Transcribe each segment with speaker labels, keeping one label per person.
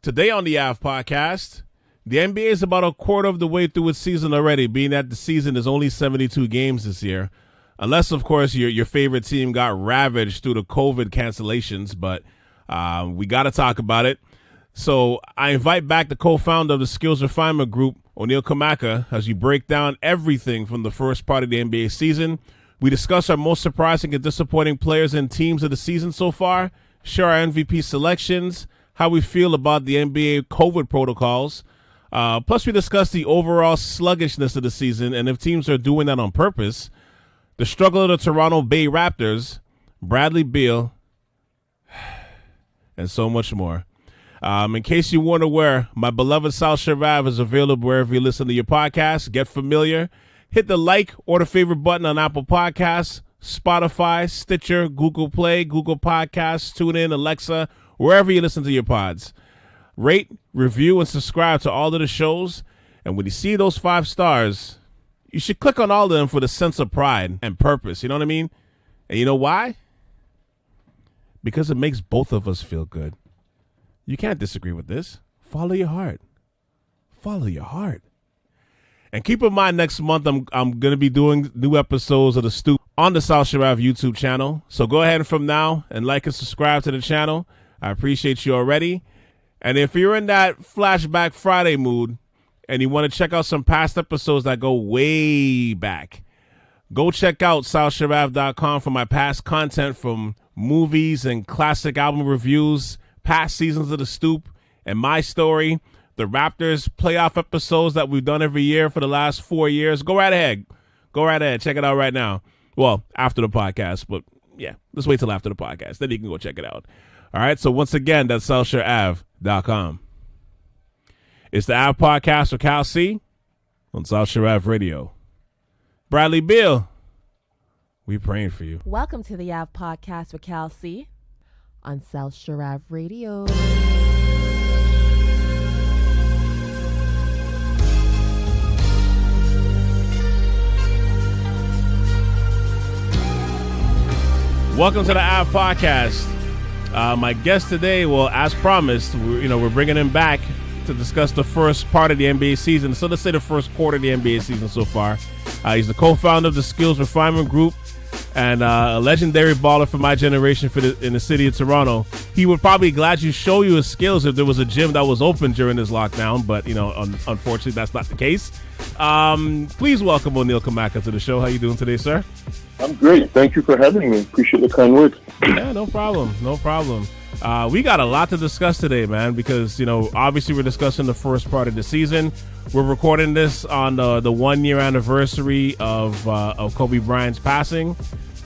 Speaker 1: Today on the Ave Podcast, the NBA is about a quarter of the way through its season already, being that the season is only 72 games this year. Unless, of course, your favorite team got ravaged through the COVID cancellations, but we got to talk about it. So I invite back the co-founder of the Skills Refinement Group, O'Neil Kamaka, as we break down everything from the first part of the NBA season. We discuss our most surprising and disappointing players and teams of the season so far, share our MVP selections, how we feel about the NBA COVID protocols. Plus, we discuss the overall sluggishness of the season and if teams are doing that on purpose, the struggle of the Toronto Bay Raptors, Bradley Beal, and so much more. In case you weren't aware, my beloved South Shore Ave is available wherever you listen to your podcast. Get familiar. Hit the like or the favorite button on Apple Podcasts, Spotify, Stitcher, Google Play, Google Podcasts, TuneIn, Alexa, wherever you listen to your pods. Rate, review, and subscribe to all of the shows. And when you see those 5 stars, you should click on all of them for the sense of pride and purpose. You know what I mean? And you know why? Because it makes both of us feel good. You can't disagree with this. Follow your heart. Follow your heart. And keep in mind, next month I'm going to be doing new episodes of The Stoop on the South Shore Ave YouTube channel. So go ahead from now and like and subscribe to the channel. I appreciate you already. And if you're in that Flashback Friday mood and you want to check out some past episodes that go way back, go check out SouthShoreAve.com for my past content from movies and classic album reviews, past seasons of The Stoop, and my story, the Raptors playoff episodes that we've done every year for the last 4 years. Go right ahead. Go right ahead. Check it out right now. Well, after the podcast, but yeah, let's wait till after the podcast. Then you can go check it out. All right, so once again, that's SouthShoreAve.com. It's the Ave Podcast with Cal C on South Shore Ave Radio. Bradley Beal, we praying for you.
Speaker 2: Welcome to the Ave Podcast with Cal C on South Shore Ave Radio.
Speaker 1: Welcome to the Ave Podcast. My guest today, well, as promised, we're bringing him back to discuss the first part of the NBA season. So let's say the first quarter of the NBA season so far. He's the co-founder of the Skills Refinement Group and a legendary baller for my generation in the city of Toronto. He would probably gladly show you his skills if there was a gym that was open during this lockdown, but unfortunately that's not the case. Please welcome O'Neil Kamaka to the show. How you doing today, sir?
Speaker 3: I'm great. Thank you for having me. Appreciate the kind words.
Speaker 1: Yeah, no problem. No problem. We got a lot to discuss today, man, because, obviously we're discussing the first part of the season. We're recording this on the 1 year anniversary of Kobe Bryant's passing.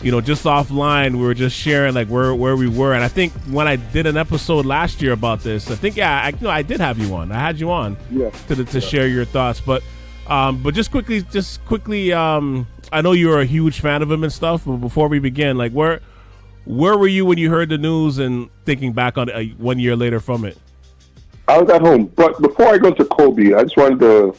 Speaker 1: Just offline, we were just sharing like where we were. And I think when I did an episode last year about this, I think, I did have you on. I had you on to share your thoughts. But just quickly, I know you're a huge fan of him and stuff, but before we begin, like where were you when you heard the news and thinking back on 1 year later from it?
Speaker 3: I was at home, but before I go to Kobe, I just wanted to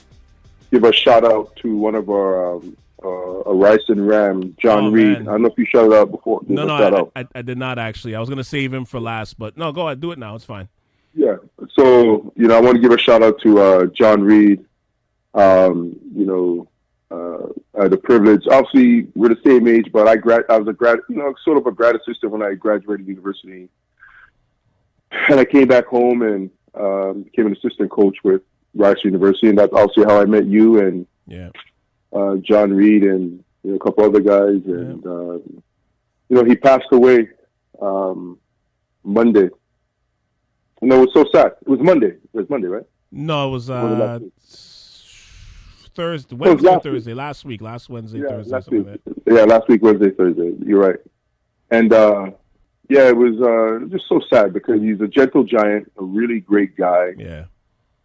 Speaker 3: give a shout out to one of our Rice and Ram, John Reed.
Speaker 1: Man.
Speaker 3: I don't know if you shouted out before.
Speaker 1: No, I did not actually. I was going to save him for last, but no, go ahead, do it now. It's fine.
Speaker 3: Yeah. So I want to give a shout out to John Reed. I had the privilege. Obviously, we're the same age, but I was sort of a grad assistant when I graduated university, and I came back home and became an assistant coach with Rice University, and that's obviously how I met you and John Reed and a couple other guys. And he passed away Monday. No, it was so sad. It was Monday. It was Monday, right?
Speaker 1: No, it was Thursday, Wednesday, or Thursday, last Wednesday, Thursday.
Speaker 3: Last week. Yeah, last week, Wednesday, Thursday. You're right. And it was just so sad because he's a gentle giant, a really great guy.
Speaker 1: Yeah.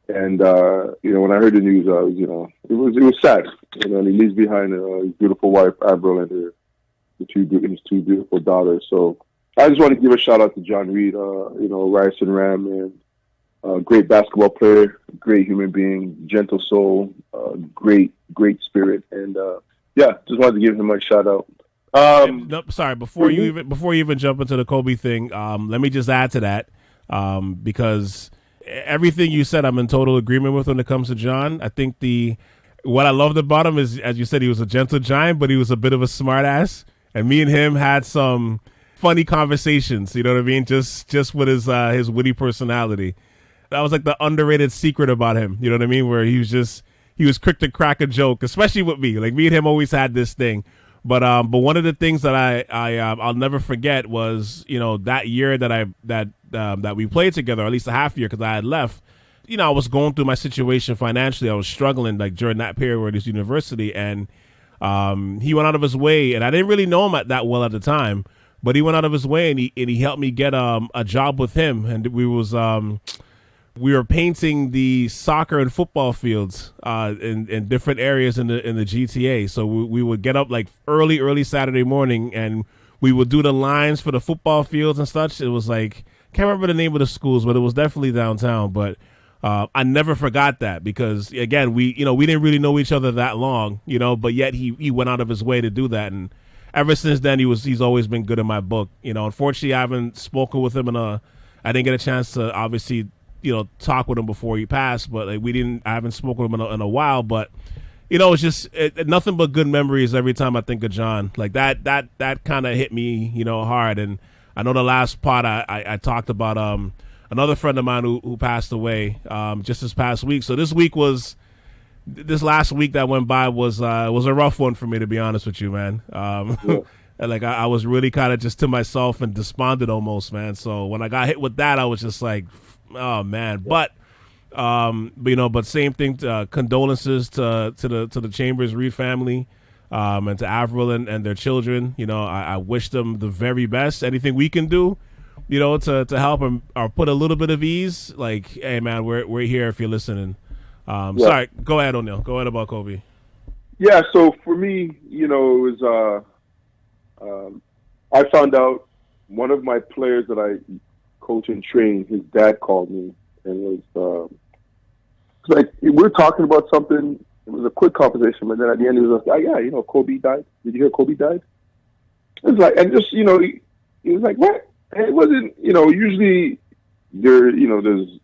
Speaker 3: And when I heard the news, it was sad. And he leaves behind his beautiful wife, Avril, and his two beautiful daughters. So I just want to give a shout out to John Reed, Rice and Ram, and great basketball player, great human being, gentle soul, great spirit, and just wanted to give him a shout out.
Speaker 1: Sorry, before you even jump into the Kobe thing, let me just add to that because everything you said, I'm in total agreement with when it comes to John. I think what I loved about him is, as you said, he was a gentle giant, but he was a bit of a smart ass. And me and him had some funny conversations, you know what I mean? Just with his witty personality. That was like the underrated secret about him, you know what I mean? Where he was quick to crack a joke, especially with me. Like me and him always had this thing. But one of the things that I'll never forget was, you know, that year that we played together, or at least a half year, because I had left. You know, I was going through my situation financially. I was struggling like during that period where this university, and he went out of his way, and I didn't really know him that well at the time, but he went out of his way and he helped me get a job with him, and we were painting the soccer and football fields in different areas in the GTA. So we would get up like early Saturday morning, and we would do the lines for the football fields and such. It was like, can't remember the name of the schools, but it was definitely downtown. But I never forgot that, because again, we didn't really know each other that long, you know, but yet he went out of his way to do that. And ever since then, he's always been good in my book. You know, unfortunately, I haven't spoken with him I didn't get a chance to obviously, you know, talk with him before he passed, but like I haven't spoken with him in a while, but you know, it's just nothing but good memories every time I think of John. Like that kind of hit me, you know, hard. And I know the last part I talked about another friend of mine who passed away just this past week. So this last week that went by was a rough one for me, to be honest with you, man. Yeah. Like I was really kind of just to myself and despondent almost, man. So when I got hit with that, I was just like, oh man. But you know, but same thing. Condolences to the Chambers Reed family, and to Avril and their children. You know, I wish them the very best. Anything we can do, you know, to help them or put a little bit of ease. Like, hey man, we're here if you're listening. Yeah. Sorry, go ahead, O'Neil. Go ahead about Kobe.
Speaker 3: Yeah. So for me, you know, it was I found out one of my players that I coach and train, his dad called me and was like, we were talking about something. It was a quick conversation, but then at the end he was like, yeah, you know, Kobe died. Did you hear Kobe died? It was like, and just, you know, he was like, what? And it wasn't, you know, usually there's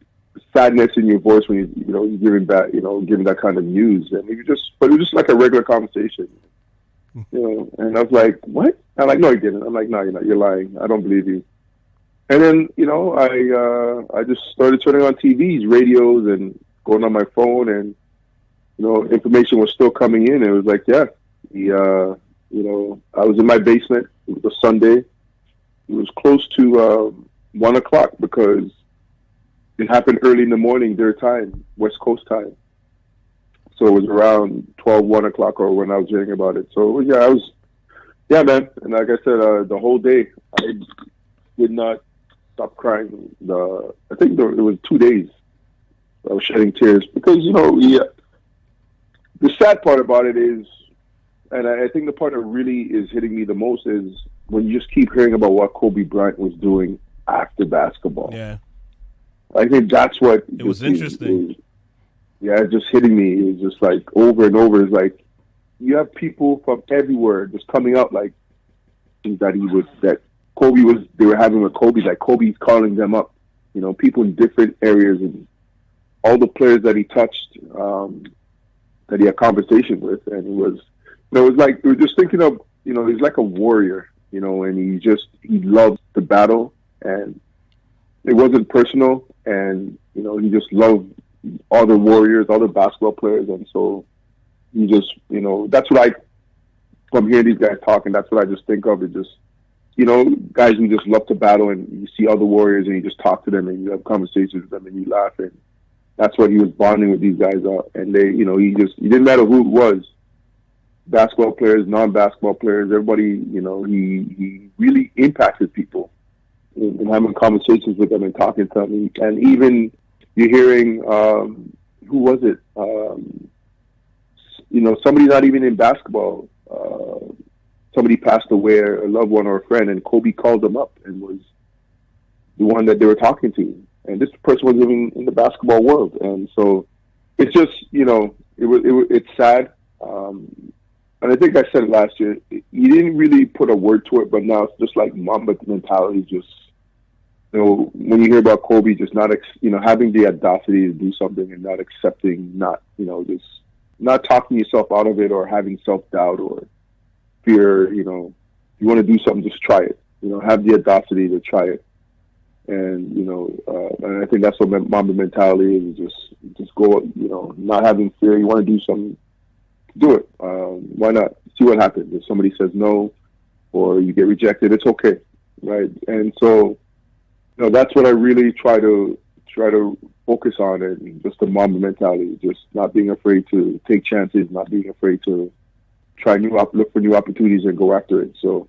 Speaker 3: sadness in your voice when you're giving that kind of news, and but it was just like a regular conversation, you know. And I was like, what? I'm like, no, he didn't. I'm like, no, you're lying. I don't believe you. And then, you know, I just started turning on TVs, radios, and going on my phone, and you know, information was still coming in. And it was like, yeah, you know, I was in my basement. It was a Sunday. It was close to 1 o'clock because it happened early in the morning, their time, West Coast time. So it was around 1 o'clock or when I was hearing about it. So yeah, man. And like I said, the whole day, I did not stop crying. I think it was 2 days I was shedding tears because, you know, the sad part about it is, and I think the part that really is hitting me the most is when you just keep hearing about what Kobe Bryant was doing after basketball.
Speaker 1: Yeah.
Speaker 3: I think that's what...
Speaker 1: It was interesting.
Speaker 3: It's just hitting me. It was just like over and over. It's like you have people from everywhere just coming up like that Kobe they were having with Kobe, like Kobe's calling them up. You know, people in different areas and all the players that he touched, that he had conversation with. And it was like, we were just thinking of, you know, he's like a warrior, you know, and he loved the battle, and it wasn't personal, and, you know, he just loved all the warriors, all the basketball players. And so he just, you know, that's what from hearing these guys talking, that's what I just think of. It just, you know, guys who just love to battle, and you see all the warriors and you just talk to them and you have conversations with them and you laugh. And that's what he was bonding with these guys up. And they, you know, he didn't matter who it was, basketball players, non-basketball players, everybody, you know, he really impacted people in having conversations with them and talking to them. And even you're hearing, who was it? You know, somebody not even in basketball, somebody passed away, a loved one or a friend, and Kobe called them up and was the one that they were talking to. And this person was living in the basketball world. And so it's just, you know, it's sad. And I think I said it last year, you didn't really put a word to it, but now it's just like Mamba mentality, just when you hear about Kobe, just not, having the audacity to do something and not accepting, just not talking yourself out of it or having self-doubt or fear, you want to do something, just try it. Have the audacity to try it. And, and I think that's what Mamba mentality is, just go, not having fear. You want to do something, do it. Why not? See what happens. If somebody says no or you get rejected, it's okay. Right. And so, that's what I really try to focus on, and just the Mamba mentality, just not being afraid to take chances, not being afraid to look for new opportunities and go after it. So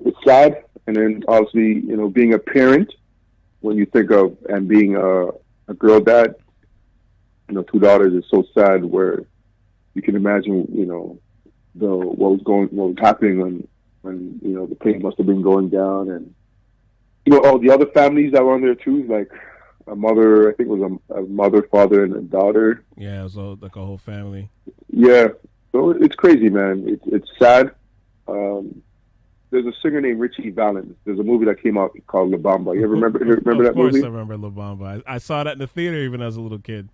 Speaker 3: it's sad. And then obviously, being a parent, when you think of, and being a girl dad, 2 daughters, is so sad, where you can imagine, what was happening when the plane must have been going down, and all the other families that were on there too, like a mother, I think it was a mother, father, and a daughter.
Speaker 1: Yeah, it was like a whole family.
Speaker 3: Yeah, so it's crazy, man. It's sad. There's a singer named Richie Valens. There's a movie that came out called La Bamba. You ever remember that movie?
Speaker 1: Of course I remember La Bamba. I saw that in the theater even as a little kid.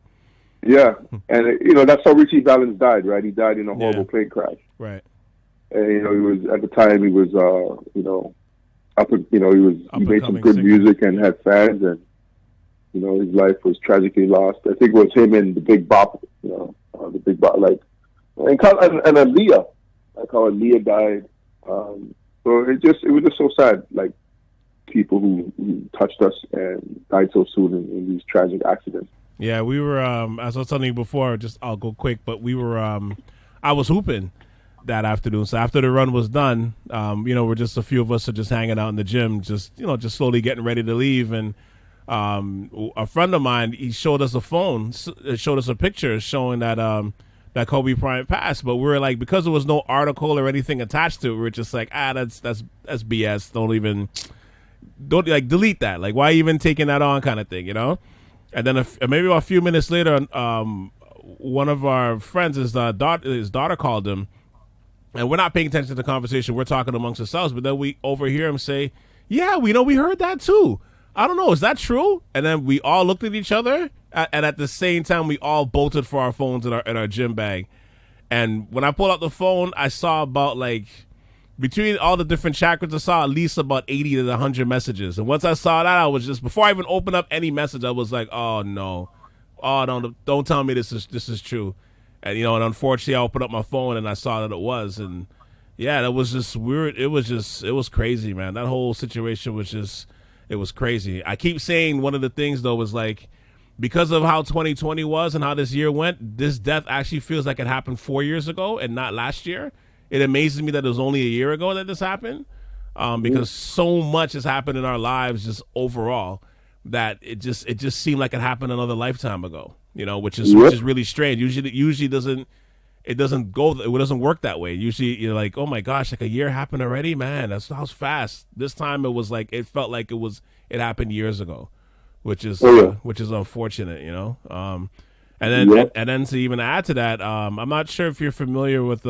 Speaker 3: Yeah, and that's how Richie Valens died, right? He died in a horrible plane crash.
Speaker 1: Right.
Speaker 3: And he was, at the time, he was he made some good music and had fans, and his life was tragically lost. I think it was him and the Big Bop, the Big Bop, and Aaliyah, like how Aaliyah died. So it was just so sad, like people who touched us and died so soon in these tragic accidents.
Speaker 1: Yeah, we were, as I was telling you before, I'll go quick, but we were, I was hooping that afternoon. So after the run was done, we're just a few of us are just hanging out in the gym, just slowly getting ready to leave. And a friend of mine, he showed us a picture showing that that Kobe Bryant passed. But we were like, because there was no article or anything attached to it, we were just like, that's BS. Don't delete that. Like, why even taking that on, kind of thing, And then maybe a few minutes later, one of our friends, his daughter called him. And we're not paying attention to the conversation. We're talking amongst ourselves. But then we overhear him say, yeah, we heard that too. I don't know. Is that true? And then we all looked at each other. And at the same time, we all bolted for our phones in our gym bag. And when I pulled out the phone, I saw about between all the different chakras, I saw at least about 80 to 100 messages. And once I saw that, I was before I even opened up any message, I was like, oh no. Oh, don't tell me this is true. And, and unfortunately, I opened up my phone and I saw that it was. And, yeah, that was just weird. It was crazy, man. That whole situation was it was crazy. I keep saying one of the things, though, was because of how 2020 was and how this year went, this death actually feels like it happened 4 years ago and not last year. It amazes me that it was only a year ago that this happened, because so much has happened in our lives just overall that it just seemed like it happened another lifetime ago, which is really strange. Usually it doesn't work that way. Usually you're like, oh my gosh, like a year happened already, man. That was fast. This time it felt like it happened years ago, which is unfortunate, and then to even add to that, I'm not sure if you're familiar with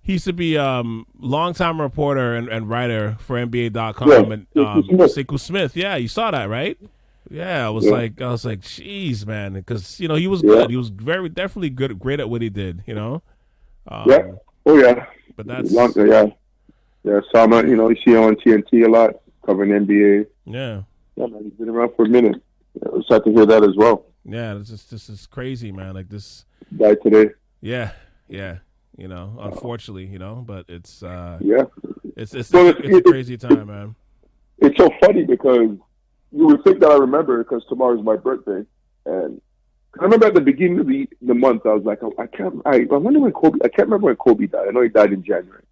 Speaker 1: he used to be longtime reporter and writer for NBA.com and Sekou Smith. Yeah, you saw that, right? Yeah, I was like, geez, man, because he was good. He was definitely great at what he did.
Speaker 3: Yeah. Oh yeah.
Speaker 1: But that's
Speaker 3: yeah. Sama, you see him on TNT a lot, covering NBA.
Speaker 1: Yeah.
Speaker 3: Yeah, man, he's been around for a minute. It was sad to hear that as well.
Speaker 1: Yeah, this is crazy, man. Like this
Speaker 3: died today.
Speaker 1: Yeah. Unfortunately, but it's it's a crazy time, man.
Speaker 3: It's so funny because you would think that I remember because tomorrow's my birthday, and I remember at the beginning of the month I was like, I wonder when Kobe. I can't remember when Kobe died. I know he died in January,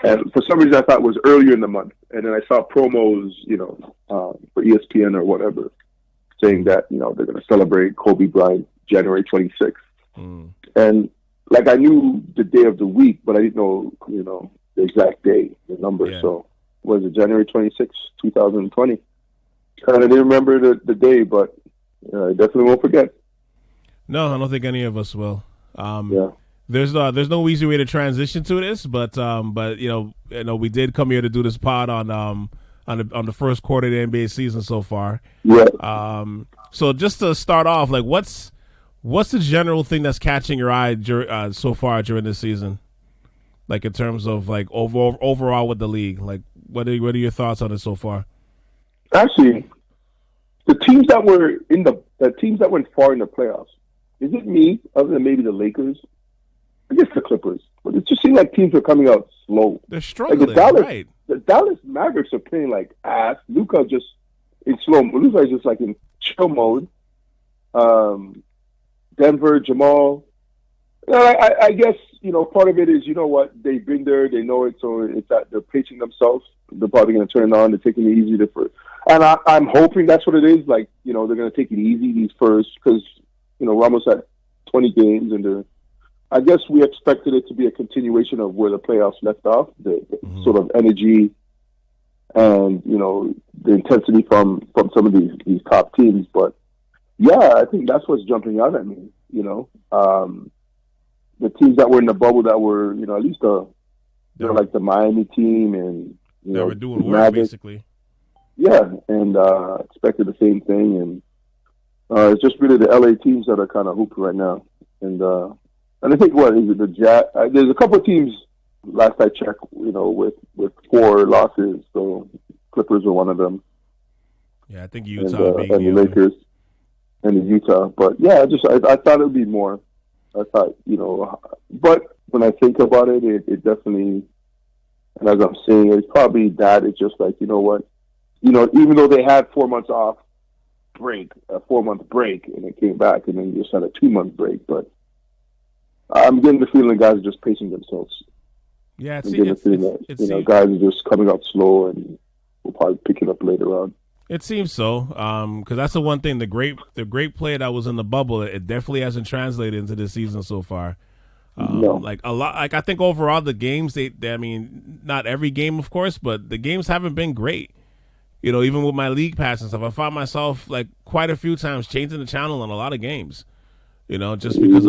Speaker 3: and for some reason I thought it was earlier in the month, and then I saw promos, for ESPN or whatever, saying that they're going to celebrate Kobe Bryant January 26th, and I knew the day of the week, but I didn't know, the exact day, the number. Yeah. So, was it January 26th, 2020? Kind of didn't remember the day, but I definitely won't forget.
Speaker 1: No, I don't think any of us will. There's no easy way to transition to this, but we did come here to do this pod on on the first quarter of the NBA season so far.
Speaker 3: Yeah.
Speaker 1: So just to start off, like what's the general thing that's catching your eye so far during this season? Like in terms of like overall with the league, like what are your thoughts on it so far?
Speaker 3: Actually, the teams that went far in the playoffs, is it me other than maybe the Lakers? I guess the Clippers, but it just seemed like teams were coming out slow.
Speaker 1: They're struggling,
Speaker 3: like the Dallas Mavericks are playing like ass. Luka just in slow. Luka is just like in chill mode. Denver, Jamal. I guess part of it is what they've been there, they know it, so it's that they're pacing themselves. They're probably going to turn it on. They're taking it easy and I'm hoping that's what it is. Like they're going to take it easy these first because Ramos had 20 games and I guess we expected it to be a continuation of where the playoffs left off, the sort of energy and, the intensity from some of these top teams. But, yeah, I think that's what's jumping out at me, The teams that were in the bubble that were, at least they're like the Miami team and,
Speaker 1: they were doing work, basically.
Speaker 3: Yeah, and expected the same thing. And it's just really the LA teams that are kind of hooping right now. And I think the Jazz? There's a couple of teams. Last I checked, with 4 losses. So Clippers were one of them.
Speaker 1: Yeah, I think Utah
Speaker 3: and the Lakers and the Utah. But yeah, I thought it would be more. I thought but when I think about it, it definitely. And as I'm saying, it's probably that. It's just like even though they had 4 months off break, a 4-month break, and it came back, and then you just had a 2-month break, but. I'm getting the feeling guys are just pacing themselves.
Speaker 1: Yeah,
Speaker 3: I'm getting the feeling that guys are just coming out slow and we'll probably pick it up later on.
Speaker 1: It seems so, because that's the one thing. The great play that was in the bubble, it definitely hasn't translated into this season so far.
Speaker 3: No.
Speaker 1: Like a lot. Like I think overall the games, I mean, not every game, of course, but the games haven't been great. Even with my league pass and stuff, I found myself like quite a few times changing the channel on a lot of games. Just because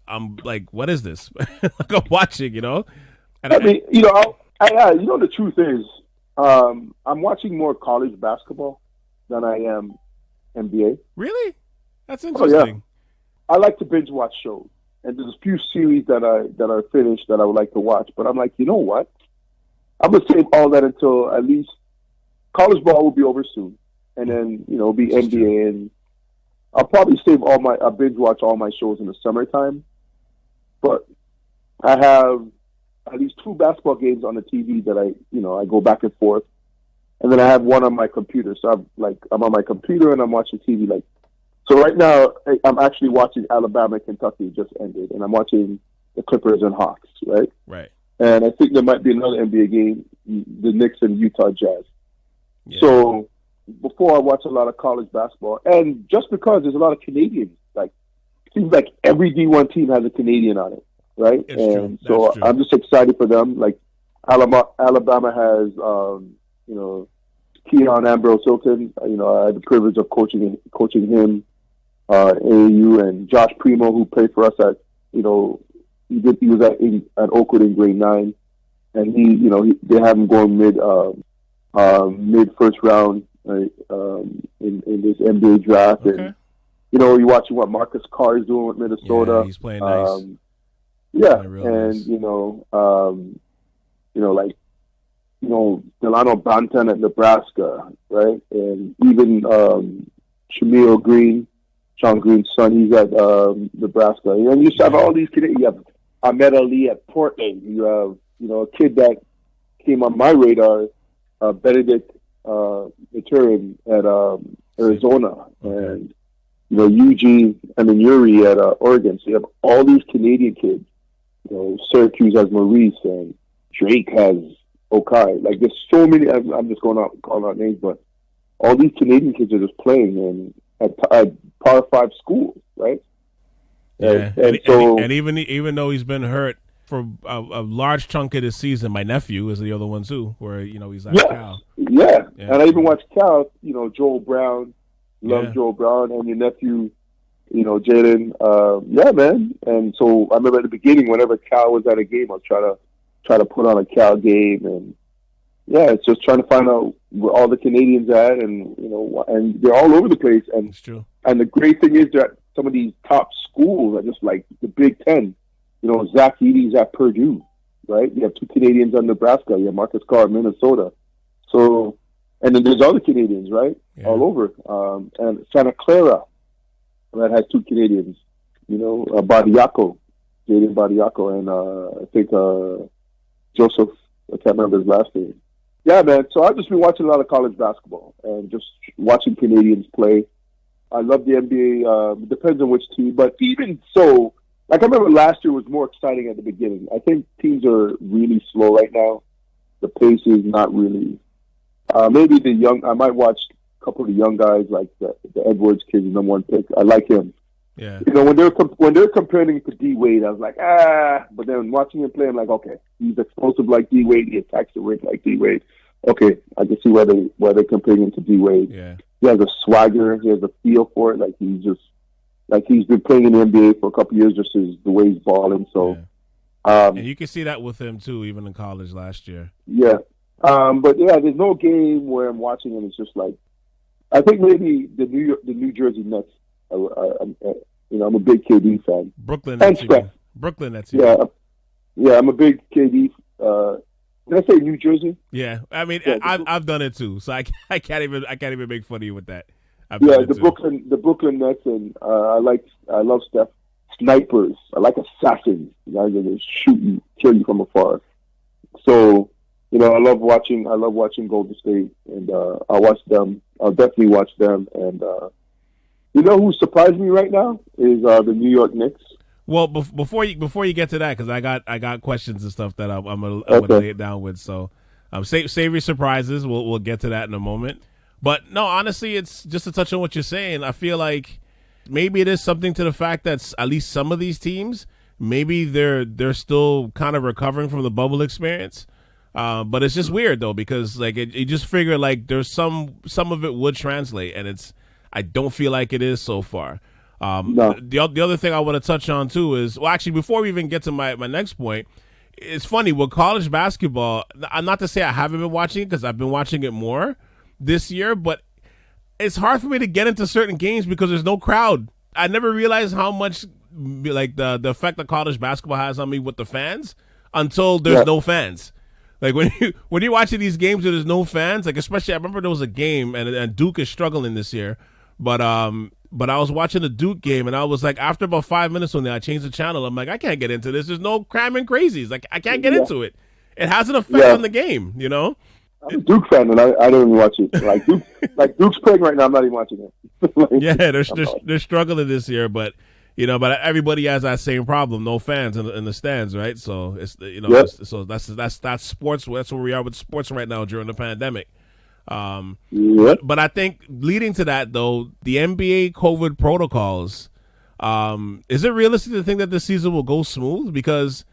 Speaker 1: I'm like, what is this? Like I'm watching, And
Speaker 3: I mean, the truth is, I'm watching more college basketball than I am NBA.
Speaker 1: Really? That's interesting.
Speaker 3: Oh, yeah. I like to binge watch shows, and there's a few series that are finished that I would like to watch. But I'm like, you know what? I'm gonna save all that until at least college ball will be over soon, and then it'll be NBA true. And. I'll probably I binge watch all my shows in the summertime, but I have at least 2 basketball games on the TV that I go back and forth, and then I have one on my computer. So I'm on my computer and I'm watching TV. So right now I'm actually watching Alabama, Kentucky just ended, and I'm watching the Clippers and Hawks, right?
Speaker 1: Right.
Speaker 3: And I think there might be another NBA game, the Knicks and Utah Jazz.
Speaker 1: Yeah.
Speaker 3: So. Before I watch a lot of college basketball, and just because there's a lot of Canadians, it seems like every D1 team has a Canadian on it, right?
Speaker 1: It's
Speaker 3: true. I'm just excited for them. Like Alabama has, Keon Ambrose Hilton. I had the privilege of coaching him, AAU, and Josh Primo, who played for us at, he was at Oakwood in grade 9, and they have him going mid first round. Right, in this NBA draft,
Speaker 1: okay.
Speaker 3: And you're watching what Marcus Carr is doing with Minnesota.
Speaker 1: Yeah, he's playing nice.
Speaker 3: Delano Banton at Nebraska, right, and even Shamil Green, Sean Green's son, he's at Nebraska. And you just have all these kids. You have Ahmed Ali at Portland. You have a kid that came on my radar, Benedict. Maturin at Arizona, and Yuri at Oregon. So you have all these Canadian kids. Syracuse has Maurice, and Drake has Okai. Like there's so many. I'm just calling out names, but all these Canadian kids are just playing and at Power 5 schools, right?
Speaker 1: Yeah, and even though he's been hurt for a large chunk of this season, my nephew is the other one too, where he's like Cal.
Speaker 3: Yeah, and I even watched Cal. Joel Brown, Joel Brown, and your nephew, Jalen. Yeah, man. And so I remember at the beginning, whenever Cal was at a game, I'd try to put on a Cal game, and yeah, it's just trying to find out, where all the Canadians at, and and they're all over the place. And
Speaker 1: It's true.
Speaker 3: And the great thing is that some of these top schools are just like the Big Ten. Zach Edey's at Purdue, right? You have 2 Canadians on Nebraska. You have Marcus Carr at Minnesota. So, and then there's other Canadians, right?
Speaker 1: Yeah.
Speaker 3: All over. And Santa Clara that has 2 Canadians. Badiako, Jaden Badiako, and I think Joseph. I can't remember his last name. Yeah, man. So I've just been watching a lot of college basketball and just watching Canadians play. I love the NBA. It depends on which team, but even so, like I remember last year was more exciting at the beginning. I think teams are really slow right now. The pace is not really. Maybe the young. I might watch a couple of the young guys like the Edwards kid, the number 1 pick. I like him.
Speaker 1: Yeah.
Speaker 3: When they're comparing to D Wade, I was like, but then watching him play, I'm like, okay, he's explosive like D Wade, he attacks the ring like D Wade. Okay, I can see why they're comparing him to D Wade.
Speaker 1: Yeah.
Speaker 3: He has a swagger, he has a feel for it, like he's been playing in the NBA for a couple of years, just as the way he's balling. So,
Speaker 1: and you can see that with him too, even in college last year.
Speaker 3: Yeah, but yeah, there's no game where I'm watching and it's just like, I think maybe the New Jersey Nets. I'm a big KD fan.
Speaker 1: Brooklyn Nets. Brooklyn Nets.
Speaker 3: Yeah, I'm a big KD. Did I say New Jersey?
Speaker 1: Yeah, I mean, I've done it too, so I can't even make fun of you with that.
Speaker 3: The Brooklyn Nets, and I love Steph. Snipers. I like assassins. Guys that just shoot you, kill you from afar. So, I love watching Golden State, and I'll watch them. I'll definitely watch them, and. Who surprised me right now is the New York Knicks.
Speaker 1: Well, before you get to that, because I got questions and stuff that I'm gonna lay it down with. So, save your surprises. We'll get to that in a moment. But no, honestly, it's just to touch on what you're saying. I feel like maybe it is something to the fact that at least some of these teams, maybe they're still kind of recovering from the bubble experience. But it's just weird though, because like you just figure like there's some of it would translate, and I don't feel like it is so far.
Speaker 3: No.
Speaker 1: The other thing I want to touch on too is, well, actually, before we even get to my next point, it's funny with college basketball. Not to say I haven't been watching it, because I've been watching it more this year, but it's hard for me to get into certain games because there's no crowd. I never realized how much like the effect that college basketball has on me with the fans until there's no fans. Like when you're watching these games where there's no fans, like especially I remember there was a game and Duke is struggling this year. But I was watching the Duke game, and I was like, after about 5 minutes on there, I changed the channel. I'm like, I can't get into this. There's no cramming crazies. Like, I can't get into it. It has an effect on the game,
Speaker 3: I'm a Duke fan, and I don't even watch it. Like Duke's playing right now, I'm not even watching it.
Speaker 1: They're struggling this year, but but everybody has that same problem. No fans in the stands, right? So it's so that's sports. That's where we are with sports right now during the pandemic. But I think leading to that though, the NBA COVID protocols, is it realistic to think that this season will go smooth? Because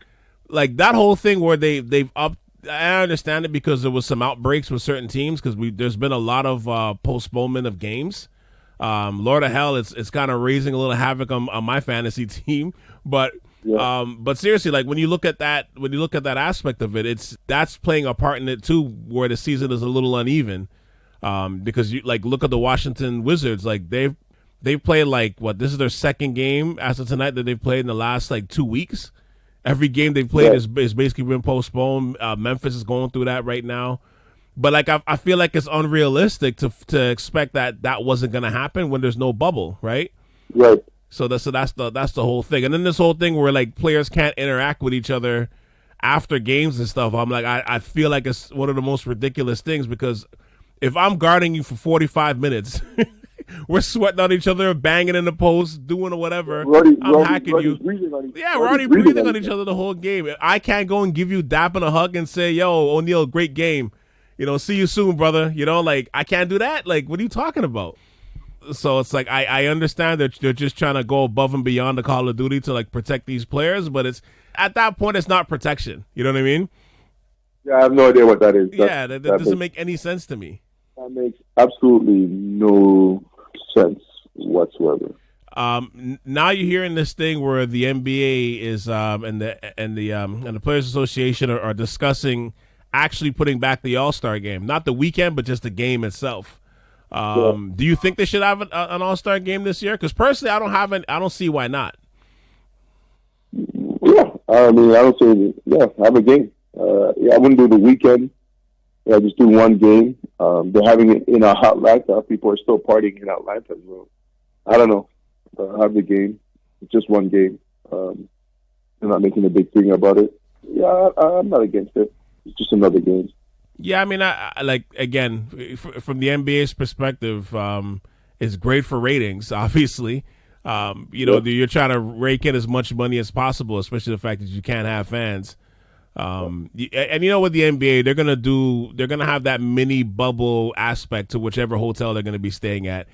Speaker 1: like that whole thing where they've upped, I understand it because there was some outbreaks with certain teams, because there's been a lot of postponement of games. Lord of hell, it's kind of raising a little havoc on my fantasy team, but seriously, like when you look at that aspect of it, that's playing a part in it too, where the season is a little uneven. Because you like look at the Washington Wizards, like they've played like this is their second game as of tonight that they've played in the last like 2 weeks. Every game they've played is basically been postponed. Memphis is going through that right now. But like I feel like it's unrealistic to expect that wasn't going to happen when there's no bubble, right?
Speaker 3: Right.
Speaker 1: So that's the whole thing. And then this whole thing where like players can't interact with each other after games and stuff. I'm like I feel like it's one of the most ridiculous things, because if I'm guarding you for 45 minutes, we're sweating on each other, banging in the post, doing whatever. I'm hacking you. We're already breathing on each other the whole game. I can't go and give you dap and a hug and say, yo, O'Neil, great game. See you soon, brother. Like, I can't do that. Like, what are you talking about? So it's like, I understand that they're just trying to go above and beyond the Call of Duty to like protect these players, but it's at that point, it's not protection. You know what I mean?
Speaker 3: Yeah, I have no idea what that is.
Speaker 1: That doesn't make any sense to me.
Speaker 3: That makes absolutely no sense whatsoever.
Speaker 1: Now you're hearing this thing where the NBA is and the Players Association are discussing actually putting back the All-Star game, not the weekend, but just the game itself. Do you think they should have an All-Star game this year? Because personally, I don't see why not.
Speaker 3: Yeah, I mean, I don't say have a game. I wouldn't do the weekend. Yeah, just do one game. They're having it in Atlanta. People are still partying in Atlanta as well. I don't know. Have the game. It's just one game. They're not making a big thing about it. Yeah, I'm not against it. It's just another game.
Speaker 1: Yeah, I mean, I like, again, from the NBA's perspective, it's great for ratings, obviously. You're trying to rake in as much money as possible, especially the fact that you can't have fans. And with the NBA, they're gonna have that mini bubble aspect to whichever hotel they're gonna be staying at.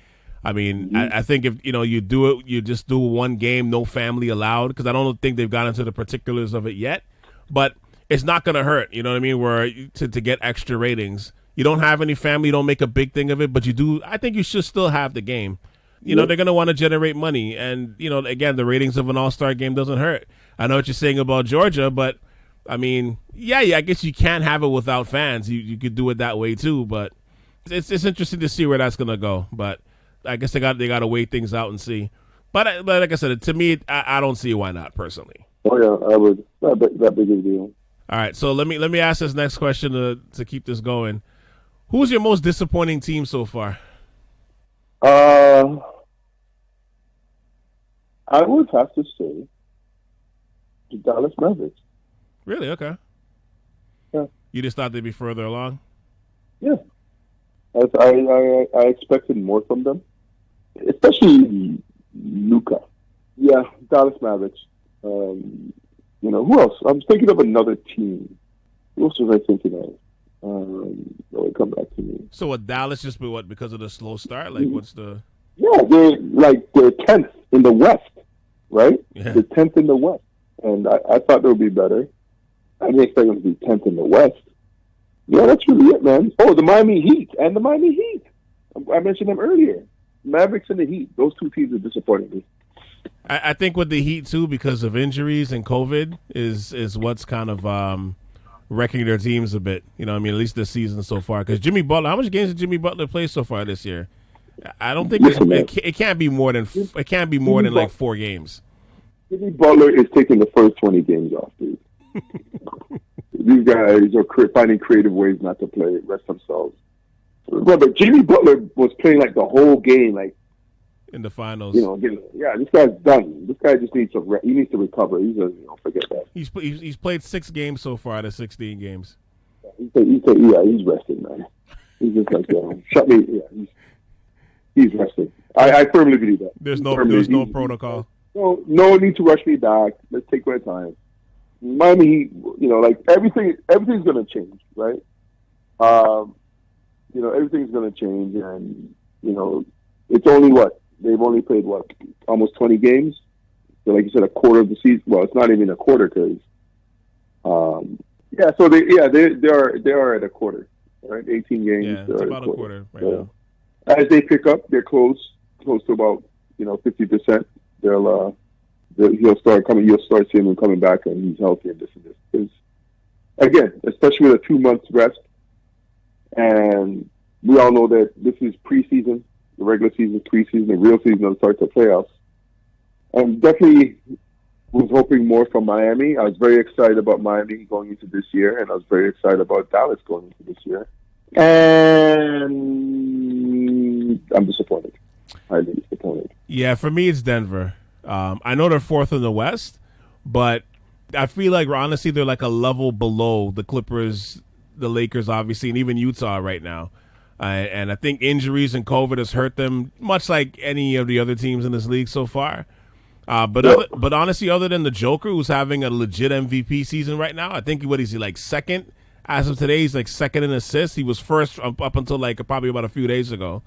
Speaker 1: I mean, I think if you do it, you just do one game, no family allowed, because I don't think they've got into the particulars of it yet. But it's not gonna hurt, you know what I mean? Where to get extra ratings, you don't have any family, you don't make a big thing of it, but you do. I think you should still have the game. They're going to want to generate money. And, again, the ratings of an All-Star game doesn't hurt. I know what you're saying about Georgia, but, I mean, I guess you can't have it without fans. You could do it that way, too. But it's interesting to see where that's going to go. But I guess they got to wait things out and see. But like I said, to me, I don't see why not, personally.
Speaker 3: Oh, yeah, I would. Not that big of a deal.
Speaker 1: All right, so let me ask this next question to keep this going. Who's your most disappointing team so far?
Speaker 3: I would have to say the Dallas Mavericks.
Speaker 1: Really? Okay.
Speaker 3: Yeah.
Speaker 1: You just thought they'd be further along?
Speaker 3: Yeah. I expected more from them, especially Luka. Yeah, Dallas Mavericks. Who else? I was thinking of another team. Who else was I thinking of? That would come back to me.
Speaker 1: So what, Dallas just because of the slow start? Like, what's the...
Speaker 3: Yeah, they're 10th in the West, right?
Speaker 1: Yeah.
Speaker 3: They're 10th in the West. And I thought they would be better. I didn't expect them to be 10th in the West. Yeah, that's really it, man. Oh, the Miami Heat. I mentioned them earlier. Mavericks and the Heat. Those two teams are disappointing me.
Speaker 1: I think with the Heat, too, because of injuries and COVID, is what's kind of wrecking their teams a bit. At least this season so far. Because Jimmy Butler, how much games did Jimmy Butler play so far this year? I don't think it can't be more than like 4 games.
Speaker 3: Jimmy Butler is taking the first 20 games off, dude. These guys are finding creative ways not to play, rest themselves. But Jimmy Butler was playing like the whole game, like
Speaker 1: in the finals.
Speaker 3: This guy's done. This guy just needs to he needs to recover. Forget that.
Speaker 1: He's played 6 games so far out of 16 games.
Speaker 3: He's resting, man. He's just like, shut me. Yeah, he's resting. I firmly believe that.
Speaker 1: There's no protocol.
Speaker 3: No need to rush me back. Let's take our time. Miami, everything's going to change, right? Everything's going to change, and it's only they've only played almost 20 games. So, like you said, a quarter of the season. Well, it's not even a quarter because, So they are at a quarter, right? 18 games.
Speaker 1: Yeah, it's about a quarter right now.
Speaker 3: As they pick up, they're close to about 50%. You'll start seeing him coming back, and he's healthy and this and this. Because, again, especially with a 2 months rest, and we all know that this is preseason, the regular season, preseason, the real season will start the playoffs. And definitely was hoping more from Miami. I was very excited about Miami going into this year, and I was very excited about Dallas going into this year. And I'm disappointed. Highly disappointed.
Speaker 1: Yeah, for me, it's Denver. I know they're 4th in the West, but I feel like, honestly, they're like a level below the Clippers, the Lakers, obviously, and even Utah right now. And I think injuries and COVID has hurt them, much like any of the other teams in this league so far. But honestly, other than the Joker, who's having a legit MVP season right now, I think is he like second as of today? He's like second in assists. He was first up until like probably about a few days ago.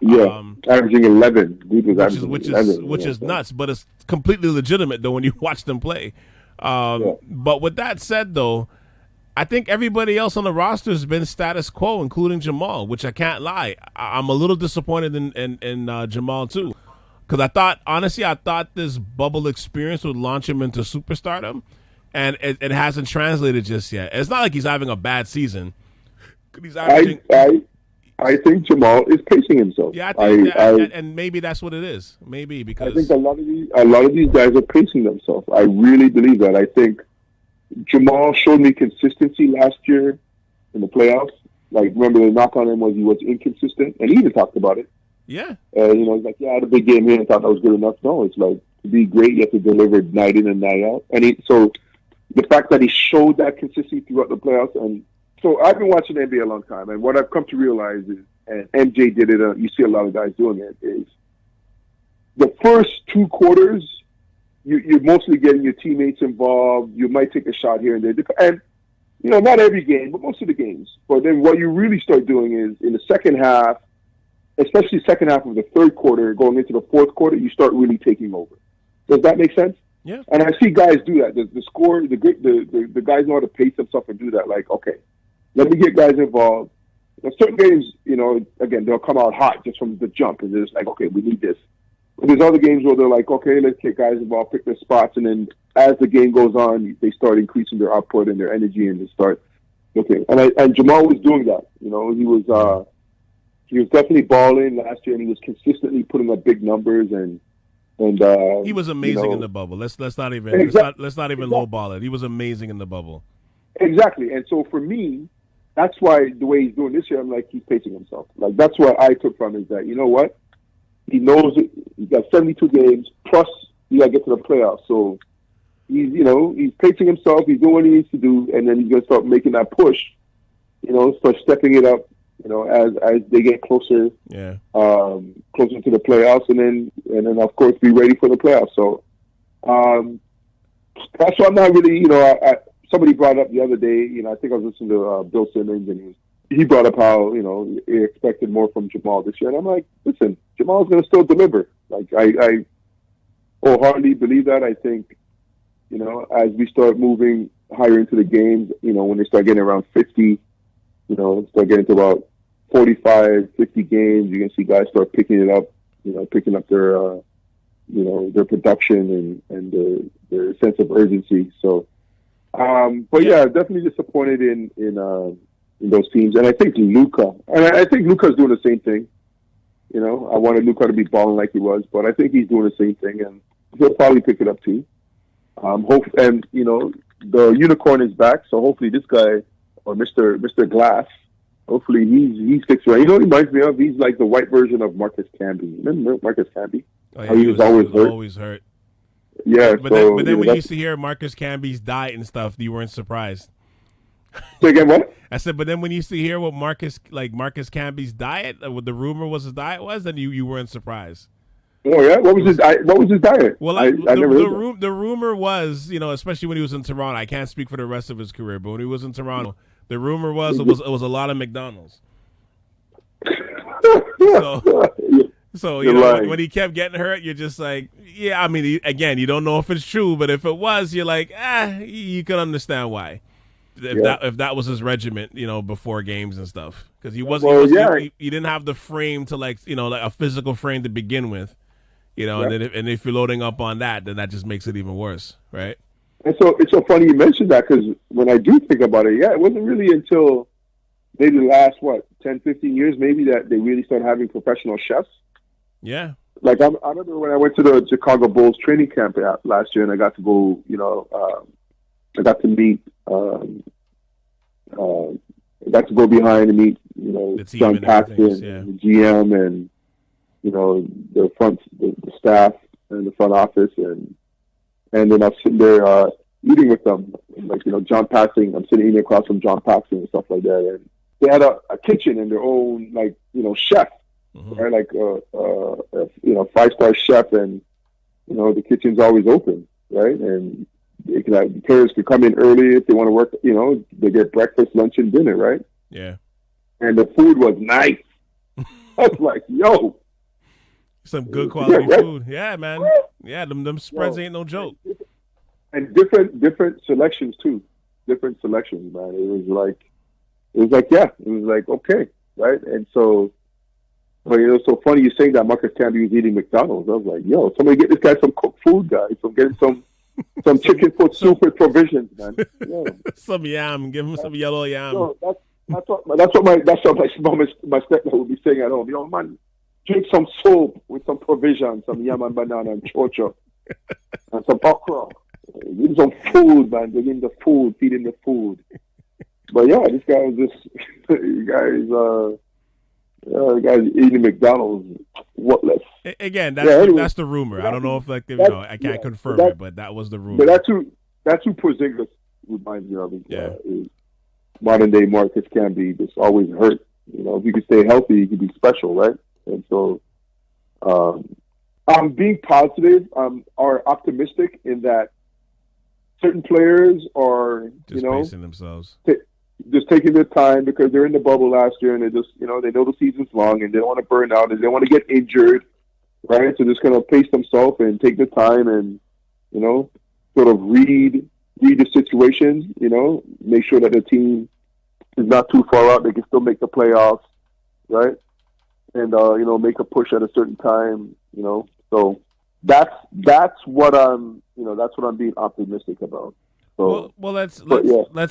Speaker 3: Yeah, averaging 11.
Speaker 1: Which is nuts, but it's completely legitimate though when you watch them play. But with that said, though, I think everybody else on the roster has been status quo, including Jamal, which I can't lie. I'm a little disappointed in Jamal too. Because I thought this bubble experience would launch him into superstardom. and it hasn't translated just yet. It's not like he's having a bad season. He's averaging.
Speaker 3: I think Jamal is pacing himself.
Speaker 1: Yeah, I think and maybe that's what it is. Maybe because
Speaker 3: I think a lot of these guys are pacing themselves. I really believe that. I think Jamal showed me consistency last year in the playoffs. Like, remember the knock on him was he was inconsistent, and he even talked about it.
Speaker 1: Yeah.
Speaker 3: He's like, yeah, I had a big game here and thought that was good enough. No, it's like, to be great, you have to deliver night in and night out. And so the fact that he showed that consistency throughout the playoffs, and so I've been watching NBA a long time, and what I've come to realize is, and MJ did it, you see a lot of guys doing it, is the first 2 quarters, you're mostly getting your teammates involved. You might take a shot here and there. And, not every game, but most of the games. But then what you really start doing is in the second half, especially second half of the third quarter, going into the fourth quarter, you start really taking over. Does that make sense?
Speaker 1: Yeah.
Speaker 3: And I see guys do that. The guys know how to pace themselves and do that. Like, okay, let me get guys involved. Certain games, again, they'll come out hot just from the jump, and they're just like, okay, we need this. But there's other games where they're like, okay, let's get guys involved, pick their spots, and then as the game goes on, they start increasing their output and their energy, and they start, okay. And Jamal was doing that. He was definitely balling last year, and he was consistently putting up big numbers, and
Speaker 1: he was amazing in the bubble. Let's not even lowball it. He was amazing in the bubble.
Speaker 3: Exactly, and so for me, that's why the way he's doing this year, I'm like, he's pacing himself. Like, that's what I took from it, is that, you know what? He knows it. He's got 72 games, plus you got to get to the playoffs. So he's pacing himself. He's doing what he needs to do, and then he's going to start making that push, start stepping it up, as they get closer, closer to the playoffs, and then of course be ready for the playoffs. So that's why I'm not really, somebody brought up the other day, I think I was listening to Bill Simmons, and he brought up how, he expected more from Jamal this year. And I'm like, listen, Jamal's going to still deliver. Like, I wholeheartedly believe that. I think, as we start moving higher into the games, when they start getting around 50, start getting to about 45, 50 games, you're going to see guys start picking it up, picking up their, their production and their sense of urgency. So, but yeah, definitely disappointed in those teams. And I think Luka, Luka's doing the same thing. I wanted Luka to be balling like he was, but I think he's doing the same thing, and he'll probably pick it up too. The unicorn is back, so hopefully this guy, or Mr. Glass, hopefully he's fixed right. What he reminds me of? He's like the white version of Marcus Camby. Remember Marcus Camby?
Speaker 1: Oh, yeah, he was always hurt.
Speaker 3: Yeah,
Speaker 1: but then when you used to hear Marcus Camby's diet and stuff, you weren't surprised.
Speaker 3: So again, what?
Speaker 1: I said, but then when you used to hear what Marcus Camby's diet, what the rumor was his diet was, then you weren't surprised.
Speaker 3: Oh yeah, what was his diet?
Speaker 1: Well,
Speaker 3: I never heard
Speaker 1: the rumor was, especially when he was in Toronto. I can't speak for the rest of his career, but when he was in Toronto, the rumor was it was a lot of McDonald's. So when he kept getting hurt, you're just like, yeah. I mean, again, you don't know if it's true, but if it was, you're like, you can understand why. If that was his regiment, before games and stuff, because he didn't have the frame to like a physical frame to begin with, and if you're loading up on that, then that just makes it even worse, right?
Speaker 3: And so it's so funny you mentioned that, because when I do think about it, it wasn't really until maybe the last 10, 15 years maybe that they really started having professional chefs.
Speaker 1: Yeah.
Speaker 3: Like I remember when I went to the Chicago Bulls training camp last year, and I got to go, I got to meet, I got to go behind and meet, John Paxton, the GM, and the staff and the front office, and then I'm sitting there eating with them, like John Paxton. I'm sitting eating across from John Paxton and stuff like that, and they had a kitchen and their own chef, right? Like 5-star chef, and the kitchen's always open, right? And the players could come in early if they want to work. They get breakfast, lunch, and dinner, right?
Speaker 1: Yeah. And
Speaker 3: the food was nice. I was like, yo,
Speaker 1: some good quality food. Yeah, man. Yeah, them spreads ain't no joke.
Speaker 3: And different selections too. Different selections, man. It was like okay, right? And so, but it was so funny you saying that Marcus Camby was eating McDonald's. I was like, yo, somebody get this guy some cooked food, guys. So get him some some chicken foot soup with provisions, man. Yeah.
Speaker 1: Some yam. Give him some yellow yam.
Speaker 3: So that's what my stepdad would be saying at home. Yo, man, drink some soup with some provisions, some yam and banana and chocho, and some okra. Give him some food, man. Give him the food, feed him the food. But yeah, this guy was just the guy's eating McDonald's. What less?
Speaker 1: Again, that's the rumor. I don't know if I can't confirm it, but that was the rumor.
Speaker 3: But that's who Porzingis reminds me of. Is modern day Marcus Camby, just always hurt. If you could stay healthy, you could be special, right? And so, I'm being positive, or optimistic in that certain players are,
Speaker 1: just pacing themselves.
Speaker 3: Just taking their time because they're in the bubble last year and they just, they know the season's long and they don't want to burn out and they don't want to get injured, right? So just kind of pace themselves and take the time and, sort of read the situation, make sure that the team is not too far out. They can still make the playoffs, right? And, make a push at a certain time, So that's what I'm being optimistic about. So,
Speaker 1: well, let's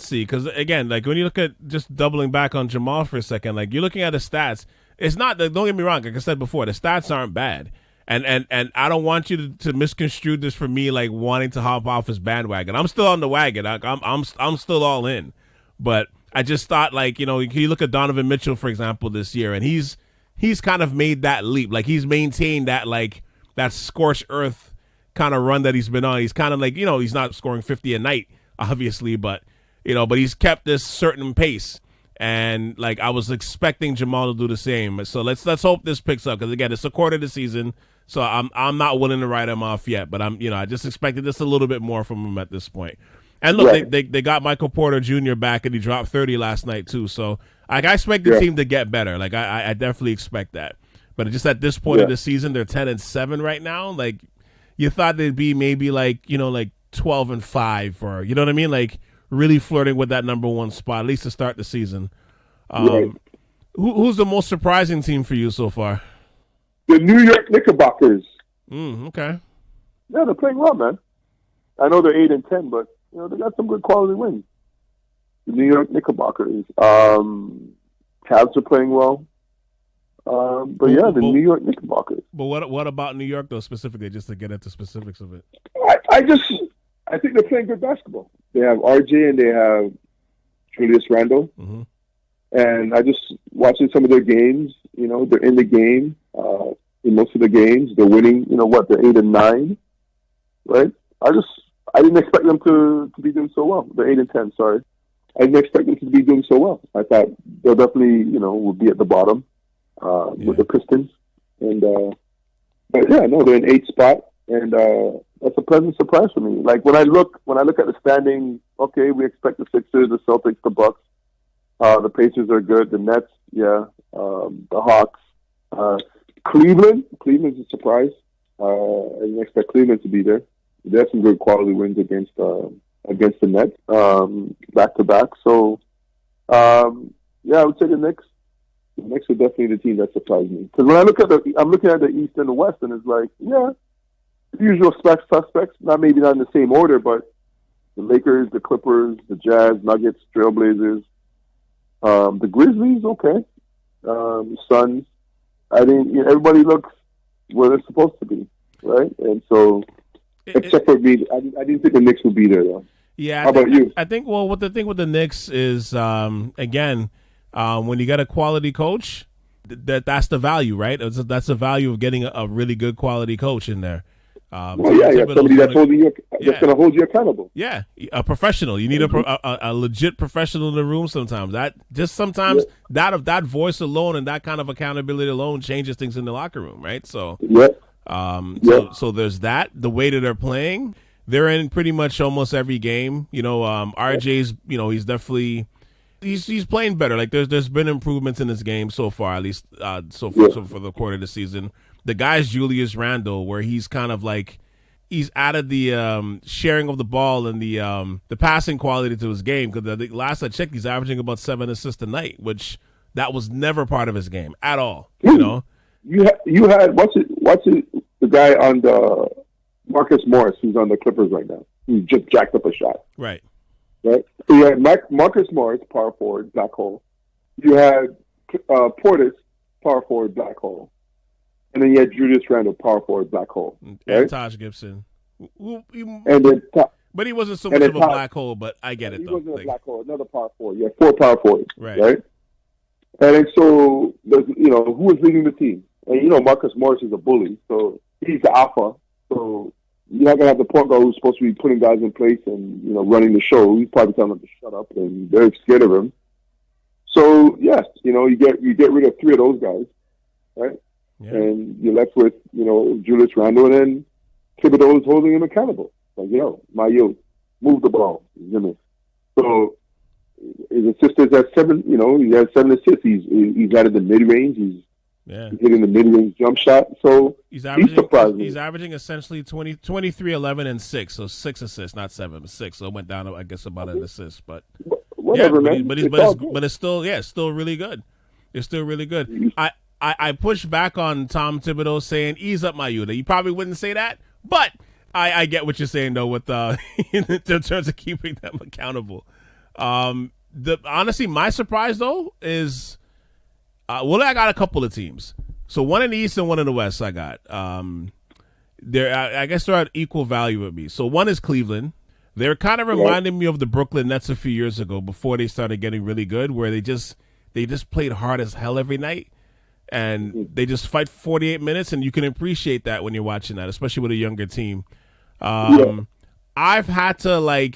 Speaker 1: see, because again, like when you look at just doubling back on Jamal for a second, like you're looking at the stats. It's not that. Don't get me wrong. Like I said before, the stats aren't bad, and I don't want you to misconstrue this for me like wanting to hop off his bandwagon. I'm still on the wagon. I'm still all in, but I just thought like you look at Donovan Mitchell for example this year, and he's kind of made that leap. Like he's maintained that like that scorched earth kind of run that he's been on. He's kind of like he's not scoring 50 a night. Obviously, but he's kept this certain pace, and like I was expecting Jamal to do the same. So let's hope this picks up because again, it's a quarter of the season, so I'm not willing to write him off yet. But I just expected just a little bit more from him at this point. And look, right. they got Michael Porter Jr. back, and he dropped 30 last night too. So like I expect the team to get better. Like I definitely expect that. But just at this point of the season, they're 10-7 right now. Like you thought they'd be maybe like 12-5 or you know what I mean, like really flirting with that number one spot at least to start the season.
Speaker 3: Right.
Speaker 1: Who's the most surprising team for you so far?
Speaker 3: The New York Knickerbockers.
Speaker 1: Okay.
Speaker 3: Yeah, they're playing well, man. I know they're 8-10, but they got some good quality wins. The New York Knickerbockers. Cavs are playing well. But New York Knickerbockers.
Speaker 1: But what about New York though specifically? Just to get into specifics of it.
Speaker 3: I think they're playing good basketball. They have RJ and they have Julius Randle. Mm-hmm. And I just watching some of their games, they're in the game, in most of the games. They're winning, they're 8-9, right? I didn't expect them to be doing so well. They're 8-10, sorry. I didn't expect them to be doing so well. I thought they'll definitely, will be at the bottom, with the Pistons. And, they're in 8th spot. And, that's a pleasant surprise for me. Like when I look at the standings, okay, we expect the Sixers, the Celtics, the Bucks, the Pacers are good, the Nets, the Hawks, Cleveland's a surprise. I didn't expect Cleveland to be there. They have some good quality wins against the Nets, back to back. So, I would say the Knicks. The Knicks are definitely the team that surprised me. Because when I'm looking at the East and the West, and it's like, usual suspects, maybe not in the same order, but the Lakers, the Clippers, the Jazz, Nuggets, Trailblazers, the Grizzlies, okay, the Suns. I think everybody looks where they're supposed to be, right? And so, except for me, I didn't think the Knicks would be there, though.
Speaker 1: Yeah.
Speaker 3: How about you?
Speaker 1: I think, what the thing with the Knicks is, again, when you get a quality coach, that's the value, right? That's the value of getting a really good quality coach in there.
Speaker 3: Somebody that's going to hold you accountable.
Speaker 1: Yeah, a professional. You need a legit professional in the room. Sometimes that voice alone and that kind of accountability alone changes things in the locker room, right? So, so there's that. The way that they're playing, they're in pretty much almost every game. RJ's, he's definitely. He's playing better. Like there's been improvements in his game so far, at least so for the quarter of the season. The guy's Julius Randle, where he's kind of like he's added the sharing of the ball and the passing quality to his game. Because the last I checked, he's averaging about 7 assists a night, which that was never part of his game at all. You
Speaker 3: had what's it the guy on the Marcus Morris who's on the Clippers right now. who just jacked up a shot.
Speaker 1: Right.
Speaker 3: Right. So you had Marcus Morris, power forward, black hole. You had Portis, power forward, black hole. And then you had Julius Randle, power forward, black hole.
Speaker 1: And
Speaker 3: right?
Speaker 1: Taj Gibson.
Speaker 3: And then
Speaker 1: but he wasn't so much of a black hole, but I get it, though.
Speaker 3: He wasn't a black hole, another power forward. You had 4 power forwards.
Speaker 1: Right.
Speaker 3: And then so, who was leading the team? And, Marcus Morris is a bully, so he's the alpha. So you're not going to have the point guard who's supposed to be putting guys in place and, running the show. He's probably telling them to shut up, and they're scared of him. So, yes, you get rid of 3 of those guys, right?
Speaker 1: Yeah.
Speaker 3: And you're left with, Julius Randle, and then Thibodeau is holding him accountable. Like, my youth, move the ball. So his assist is at 7, he has 7 assists. He's added the mid-range. He's hitting the mid-range jump shot. So he's
Speaker 1: averaging essentially 23, 11, and 6. So 6 assists, not 7, but 6. So it went down, I guess, about an assist. But
Speaker 3: whatever, man.
Speaker 1: But it's still really good. It's still really good. I push back on Tom Thibodeau saying, ease up my Yuta. You probably wouldn't say that, but I get what you're saying, though, with in terms of keeping them accountable. Honestly, my surprise, though, is I got a couple of teams. So one in the East and one in the West I got. I guess they're at equal value with me. So one is Cleveland. They're kind of reminding me of the Brooklyn Nets a few years ago before they started getting really good, where they just played hard as hell every night. And they just fight for 48 minutes, and you can appreciate that when you're watching that, especially with a younger team. I've had to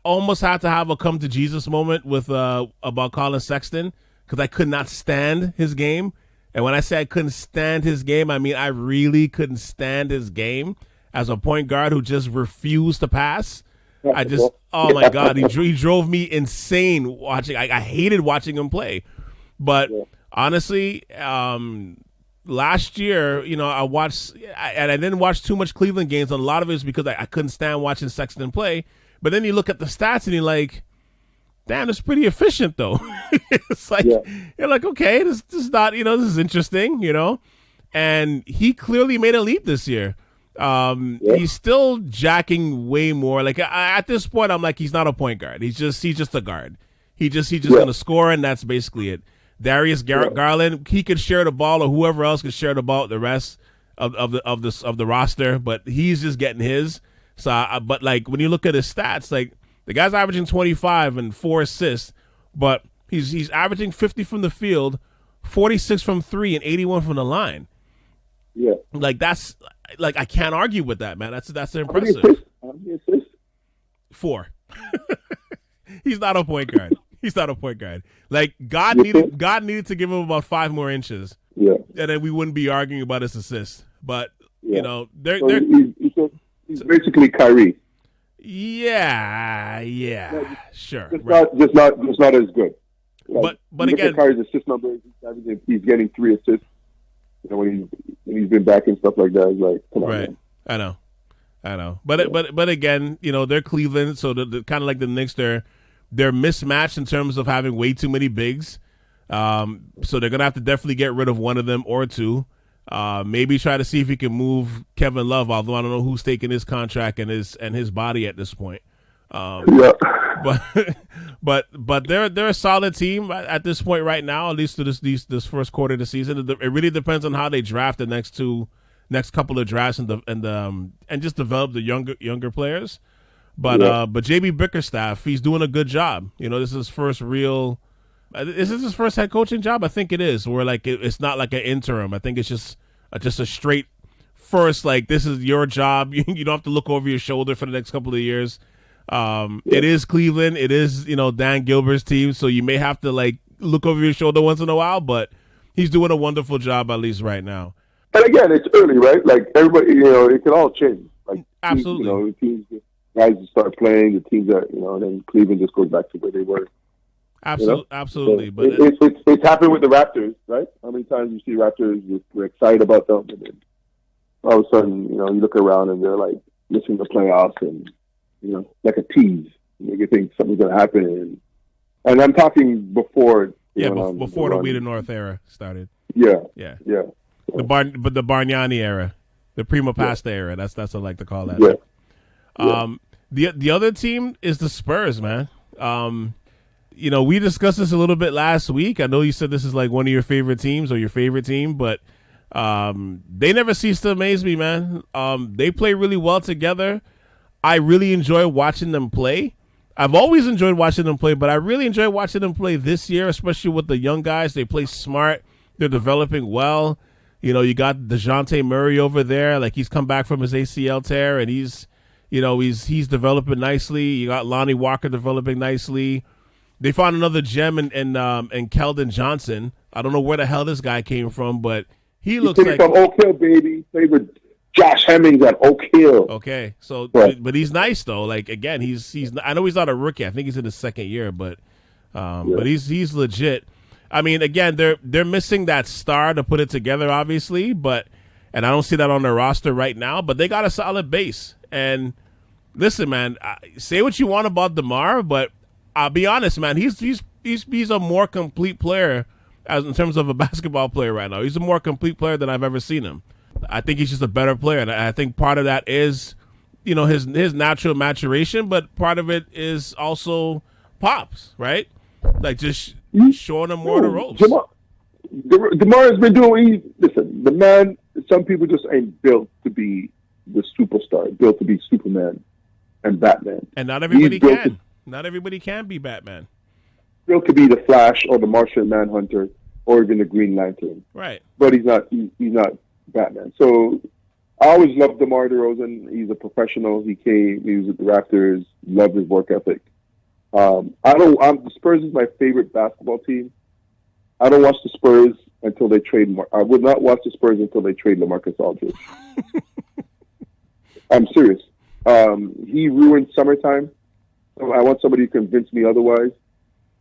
Speaker 1: almost had to have a come to Jesus moment with about Colin Sexton, because I could not stand his game. And when I say I couldn't stand his game, I mean I really couldn't stand his game as a point guard who just refused to pass. Oh my God, he drove me insane watching. I hated watching him play. But honestly, last year, I watched, and I didn't watch too much Cleveland games. A lot of it is because I couldn't stand watching Sexton play. But then you look at the stats and you're like, damn, it's pretty efficient, though. It's like, you're like, okay, this is not, this is interesting, And he clearly made a leap this year. He's still jacking way more. Like, at this point, I'm like, he's not a point guard. He's just a guard. He's just going to score, and that's basically it. Darius Garland, he could share the ball, or whoever else could share the ball with the rest of the roster, but he's just getting his. So, but when you look at his stats, the guy's averaging 25 and 4 assists, but he's averaging 50 from the field, 46 from 3, and 81 from the line.
Speaker 3: Yeah,
Speaker 1: that's I can't argue with that, man. That's impressive.
Speaker 3: How many assists?
Speaker 1: 4. He's not a point guard. He's not a point guard. God needed to give him about 5 more inches. Yeah, and then we wouldn't be arguing about his assists. But they're
Speaker 3: he's basically Kyrie.
Speaker 1: Yeah, sure.
Speaker 3: Just not as good.
Speaker 1: But again,
Speaker 3: Kyrie's assist number, he's getting 3 assists. When he's been back and stuff like that, it's like, come on,
Speaker 1: right?
Speaker 3: Man.
Speaker 1: I know. But again, they're Cleveland, so they're kind of like the Knicks. They're mismatched in terms of having way too many bigs. So they're gonna have to definitely get rid of one of them or 2. Maybe try to see if he can move Kevin Love, although I don't know who's taking his contract and his body at this point. But they're a solid team at this point right now, at least to this first quarter of the season. It really depends on how they draft the next couple of drafts and just develop the younger players. But JB Bickerstaff, he's doing a good job. This is his first real. Is this his first head coaching job? I think it is. Where it's not like an interim. I think it's just a straight first. This is your job. You don't have to look over your shoulder for the next couple of years. It is Cleveland. It is Dan Gilbert's team. So you may have to look over your shoulder once in a while. But he's doing a wonderful job at least right now.
Speaker 3: And again, it's early, right? Everybody, it can all change.
Speaker 1: Absolutely.
Speaker 3: Teams, guys start playing. The teams that and then Cleveland just goes back to where they were.
Speaker 1: Absolutely. But
Speaker 3: it's happened with the Raptors, right? How many times you see Raptors, we're excited about them, and then all of a sudden, you look around and they're missing the playoffs, and like a tease. You think something's gonna happen, and I'm talking before.
Speaker 1: Before the We the North era started.
Speaker 3: Yeah.
Speaker 1: The Bargnani era, the Prima Pasta era. That's what I like to call that. The other team is the Spurs, man. We discussed this a little bit last week. I know you said this is like one of your favorite teams or your favorite team, but they never cease to amaze me, man. They play really well together. I really enjoy watching them play. I've always enjoyed watching them play, but I really enjoy watching them play this year, especially with the young guys. They play smart. They're developing well. You got DeJounte Murray over there. Like, he's come back from his ACL tear, and he's developing nicely. You got Lonnie Walker developing nicely. They found another gem in Keldon Johnson. I don't know where the hell this guy came from, but he looks like
Speaker 3: from Oak Hill, baby. Played with Josh Hemmings at Oak Hill.
Speaker 1: Okay, so but he's nice though. Like, again, he's. I know he's not a rookie. I think he's in his second year, but he's legit. I mean, again, they're missing that star to put it together, obviously, and I don't see that on their roster right now. But they got a solid base. And listen, man, say what you want about DeMar, but I'll be honest, man. He's a more complete player in terms of a basketball player right now. He's a more complete player than I've ever seen him. I think he's just a better player, and I think part of that is, his natural maturation, but part of it is also Pops, right? Like, just showing him more of the ropes.
Speaker 3: DeMar has been doing. Listen, the man. Some people just ain't built to be the superstar, built to be Superman and Batman,
Speaker 1: and not everybody can. Not everybody can be Batman.
Speaker 3: Built to be the Flash or the Martian Manhunter or even the Green Lantern,
Speaker 1: right?
Speaker 3: But he's not. He's not Batman. So I always loved DeMar DeRozan. He's a professional. He was at the Raptors. Loved his work ethic. The Spurs is my favorite basketball team. I don't watch the Spurs until they trade. I would not watch the Spurs until they trade LaMarcus Aldridge. I'm serious. He ruined summertime. So I want somebody to convince me otherwise.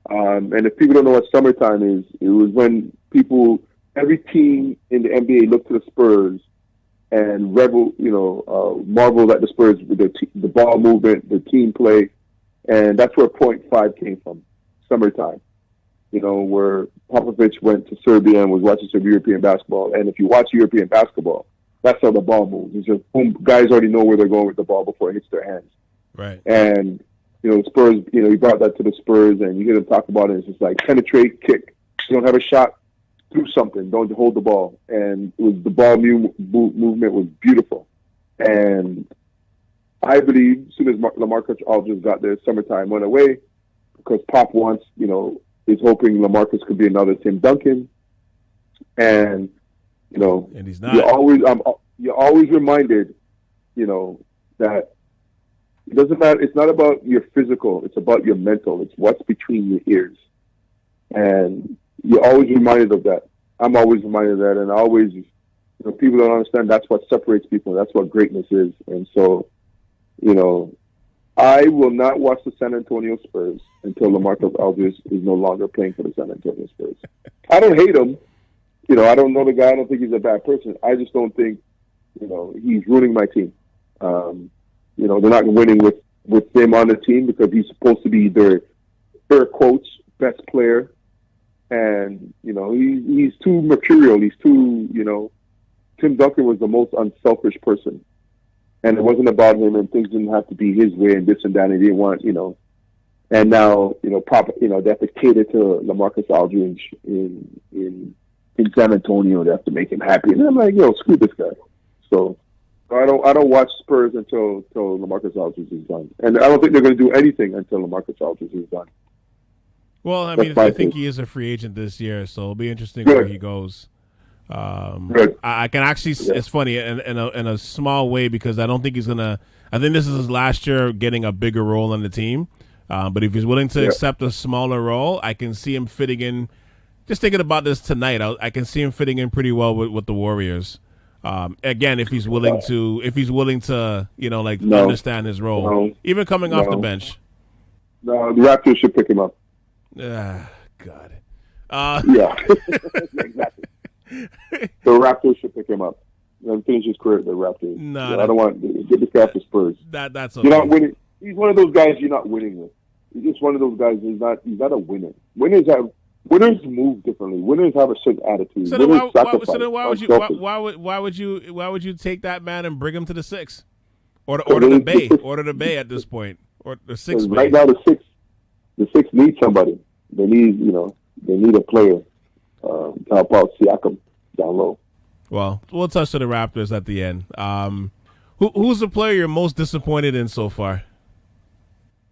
Speaker 3: And if people don't know what summertime is, it was when every team in the NBA looked to the Spurs and marveled at the Spurs with the ball movement, the team play, and that's where Point 5 came from, summertime. Where Popovich went to Serbia and was watching some European basketball. And if you watch European basketball, that's how the ball moves. It's just boom, guys already know where they're going with the ball before it hits their hands.
Speaker 1: Right.
Speaker 3: And the Spurs, he brought that to the Spurs, and you hear them talk about it. It's just like penetrate, kick. You don't have a shot, do something. Don't hold the ball. And the ball movement was beautiful. And I believe as soon as LaMarcus Aldridge got there, summertime went away because Pop wants, is hoping LaMarcus could be another Tim Duncan. And,
Speaker 1: and he's not.
Speaker 3: You're always reminded, that it doesn't matter. It's not about your physical. It's about your mental. It's what's between your ears. And you're always reminded of that. I'm always reminded of that. And I always, people don't understand that's what separates people. That's what greatness is. And so, I will not watch the San Antonio Spurs until LaMarcus Aldridge is no longer playing for the San Antonio Spurs. I don't hate him. I don't know the guy. I don't think he's a bad person. I just don't think, he's ruining my team. They're not winning with him on the team because he's supposed to be their quotes best player. And, he's too mercurial. He's too, Tim Duncan was the most unselfish person. And it wasn't about him, and things didn't have to be his way and this and that. And he didn't want, and now, Papa, they have to cater to LaMarcus Aldridge in San Antonio. They have to make him happy. And I'm like, screw this guy. So I don't watch Spurs until LaMarcus Aldridge is done. And I don't think they're going to do anything until LaMarcus Aldridge is done.
Speaker 1: Well, I mean, I think he is a free agent this year, so it'll be interesting where he goes. I can actually. It's funny in a small way because I don't think he's gonna. I think this is his last year getting a bigger role on the team. But if he's willing to accept a smaller role, I can see him fitting in. Just thinking about this tonight, I can see him fitting in pretty well with the Warriors. Again, if he's willing to, understand his role, even coming off the bench.
Speaker 3: No, the Raptors should pick him up.
Speaker 1: God.
Speaker 3: Yeah, exactly. The Raptors should pick him up and finish his career at the Raptors.
Speaker 1: No,
Speaker 3: I don't want to get this guy off the Spurs.
Speaker 1: That's okay.
Speaker 3: You're not winning. He's one of those guys you're not winning with. He's just one of those guys. He's not a winner. Winners move differently. Winners have a certain attitude.
Speaker 1: So then why would you take that man and bring him to the Six? Order the Bay. Order the Bay at this point. Or the six.
Speaker 3: Right now, the six need somebody. They need a player to help out Siakam down low.
Speaker 1: Well, we'll touch to the Raptors at the end. Who's the player you're most disappointed in so far?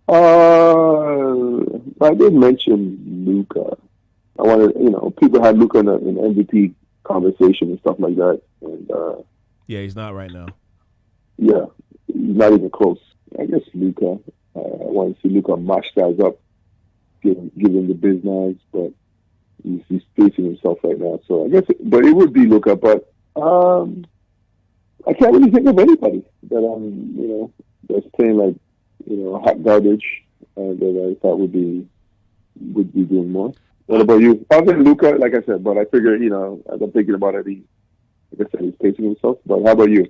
Speaker 3: I did mention Luka. I wanted, people had Luka in an MVP conversation and stuff like that, and
Speaker 1: yeah, he's not right now.
Speaker 3: Yeah, he's not even close. I guess Luka. I want to see Luka mash guys up, give him the biz knives, but he's facing himself right now. So I guess, but it would be Luka. But I can't really think of anybody that that's playing like hot garbage that I thought would be doing more. What about you? Other than Luka, like I said, but I figure as I'm thinking about it, like I said, he's pacing himself. But how about you?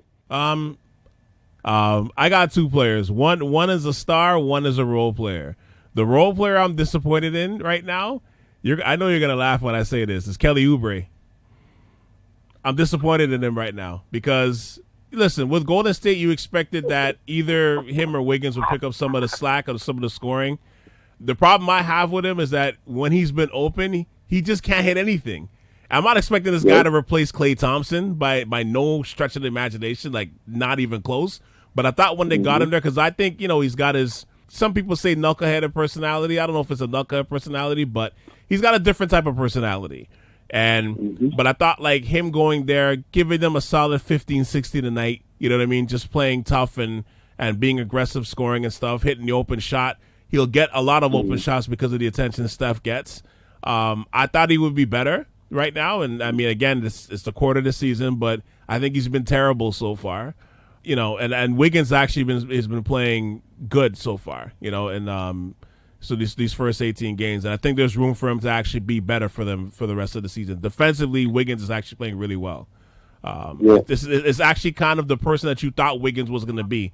Speaker 1: I got two players. One is a star, one is a role player. The role player I'm disappointed in right now, I know you're gonna laugh when I say this, is Kelly Oubre. I'm disappointed in him right now because, listen, with Golden State, you expected that either him or Wiggins would pick up some of the slack or some of the scoring. The problem I have with him is that when he's been open, he just can't hit anything. I'm not expecting this guy to replace Klay Thompson by no stretch of the imagination, like not even close. But I thought when they got him there, because I think, he's got his, some people say knuckleheaded personality. I don't know if it's a knucklehead personality, but he's got a different type of personality. But I thought like him going there, giving them a solid 15, 16 a night, you know what I mean? Just playing tough and being aggressive, scoring and stuff, hitting the open shot. He'll get a lot of open shots because of the attention Steph gets. I thought he would be better right now. And I mean, again, it's the quarter of the season, but I think he's been terrible so far, and Wiggins actually has been playing good so far, and so these first 18 games. And I think there's room for him to actually be better for them for the rest of the season. Defensively, Wiggins is actually playing really well. This is actually kind of the person that you thought Wiggins was going to be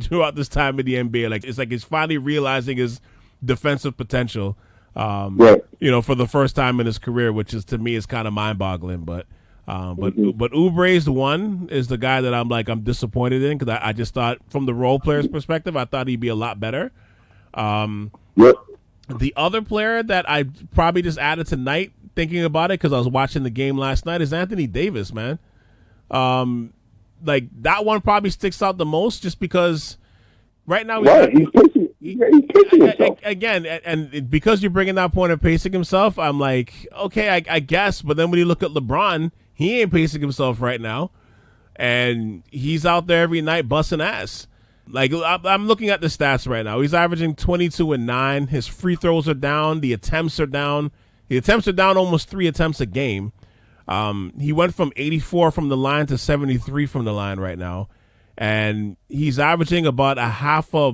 Speaker 1: throughout this time in the NBA. It's like he's finally realizing his defensive potential, for the first time in his career, which is, to me, is kind of mind-boggling. But Oubre's the one is the guy that I'm disappointed in, because I just thought, from the role player's perspective, I thought he'd be a lot better. The other player that I probably just added tonight, thinking about it because I was watching the game last night, is Anthony Davis, man. That one probably sticks out the most, just because right now he's pacing himself again, and because you're bringing that point of pacing himself, I'm like, okay, I guess. But then when you look at LeBron, he ain't pacing himself right now, and he's out there every night busting ass. Like, I'm looking at the stats right now. He's averaging 22 and 9. His free throws are down. The attempts are down. The attempts are down almost 3 attempts a game. He went from 84 from the line to 73 from the line right now, and he's averaging about a half a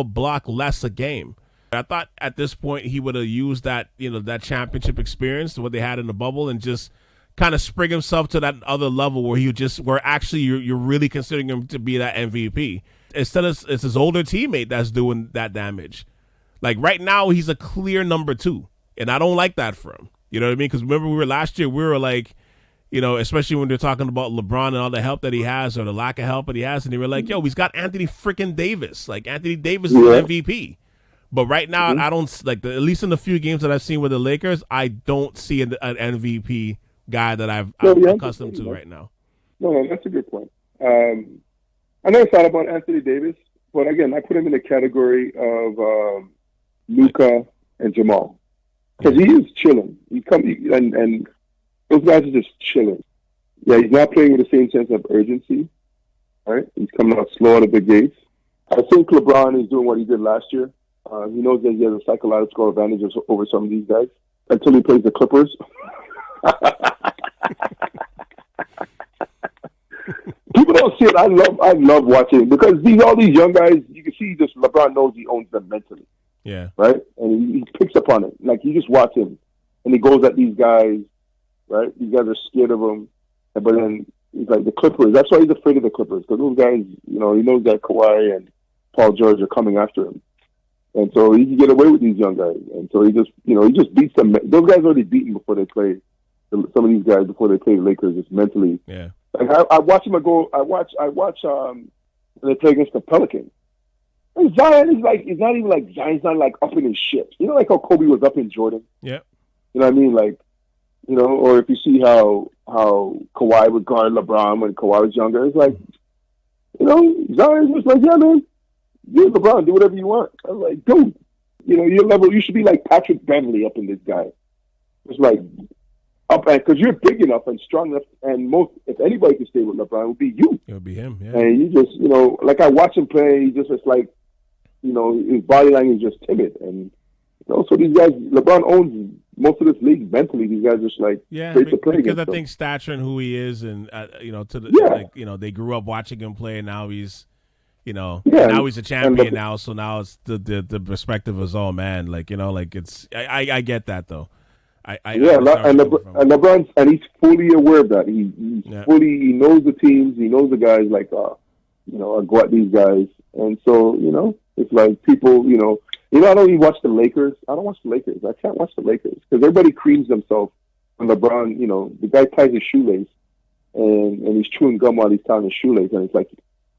Speaker 1: block less a game. I thought at this point he would have used that that championship experience, what they had in the bubble, and just kind of spring himself to that other level where you're really considering him to be that MVP. Instead of, it's his older teammate that's doing that damage. Like right now, he's a clear number 2, and I don't like that for him. You know what I mean? Because remember, last year we were like, especially when they're talking about LeBron and all the help that he has, or the lack of help that he has, and they were like, yo, he's got Anthony freaking Davis. Like, Anthony Davis is an MVP. But right now, I don't, at least in the few games that I've seen with the Lakers, I don't see an MVP guy that I'm accustomed to right now.
Speaker 3: No, that's a good point. I never thought about Anthony Davis, but again, I put him in the category of Luka and Jamal, because he is chilling. And those guys are just chilling. Yeah, he's not playing with the same sense of urgency. Right? He's coming out slow out of the gates. I think LeBron is doing what he did last year. He knows that he has a psychological advantage over some of these guys until he plays the Clippers. People don't see it. I love watching it, because all these young guys, you can see just LeBron knows he owns them mentally.
Speaker 1: Yeah.
Speaker 3: Right? And he picks up on it. Like, you just watch him, and he goes at these guys, right? These guys are scared of him. But then he's like, the Clippers. That's why he's afraid of the Clippers, because those guys, he knows that Kawhi and Paul George are coming after him. And so he can get away with these young guys. And so he just beats them. Those guys already beaten before they play. Some of these guys, before they play the Lakers, just mentally.
Speaker 1: Yeah.
Speaker 3: Like I watch him go. I watch when they play against the Pelicans. And Zion is like, it's not even like Zion's not like up in his shit. You know, like how Kobe was up in Jordan.
Speaker 1: Yeah.
Speaker 3: You know what I mean? Like, you know, or if you see how Kawhi would guard LeBron when Kawhi was younger, it's like, you know, Zion's just like, yeah, man, you're LeBron, do whatever you want. I was like, dude, you know, your level, you should be like Patrick Beverly up in this guy. It's like, up, because you're big enough and strong enough, and if anybody could stay with LeBron, it would be you.
Speaker 1: It would be him, yeah.
Speaker 3: And you just, you know, like I watch him play, he just, it's like, you know, his body language is just timid. And, you know, so these guys, LeBron owns most of this league mentally. These guys just like,
Speaker 1: to play because I think stature and who he is, and, you know, like, you know, they grew up watching him play, and now he's, you know, now he's a champion now. So now it's the perspective is, oh man, like, you know, like it's, I get that though. LeBron, and he's fully aware of that. He knows the teams, he knows the guys, like, you know, what these guys, and so, you know, it's like people, you know, I don't even watch the Lakers. I don't watch the Lakers. I can't watch the Lakers because everybody creams themselves when LeBron, you know, the guy ties his shoelace and he's chewing gum while he's tying his shoelace, and it's like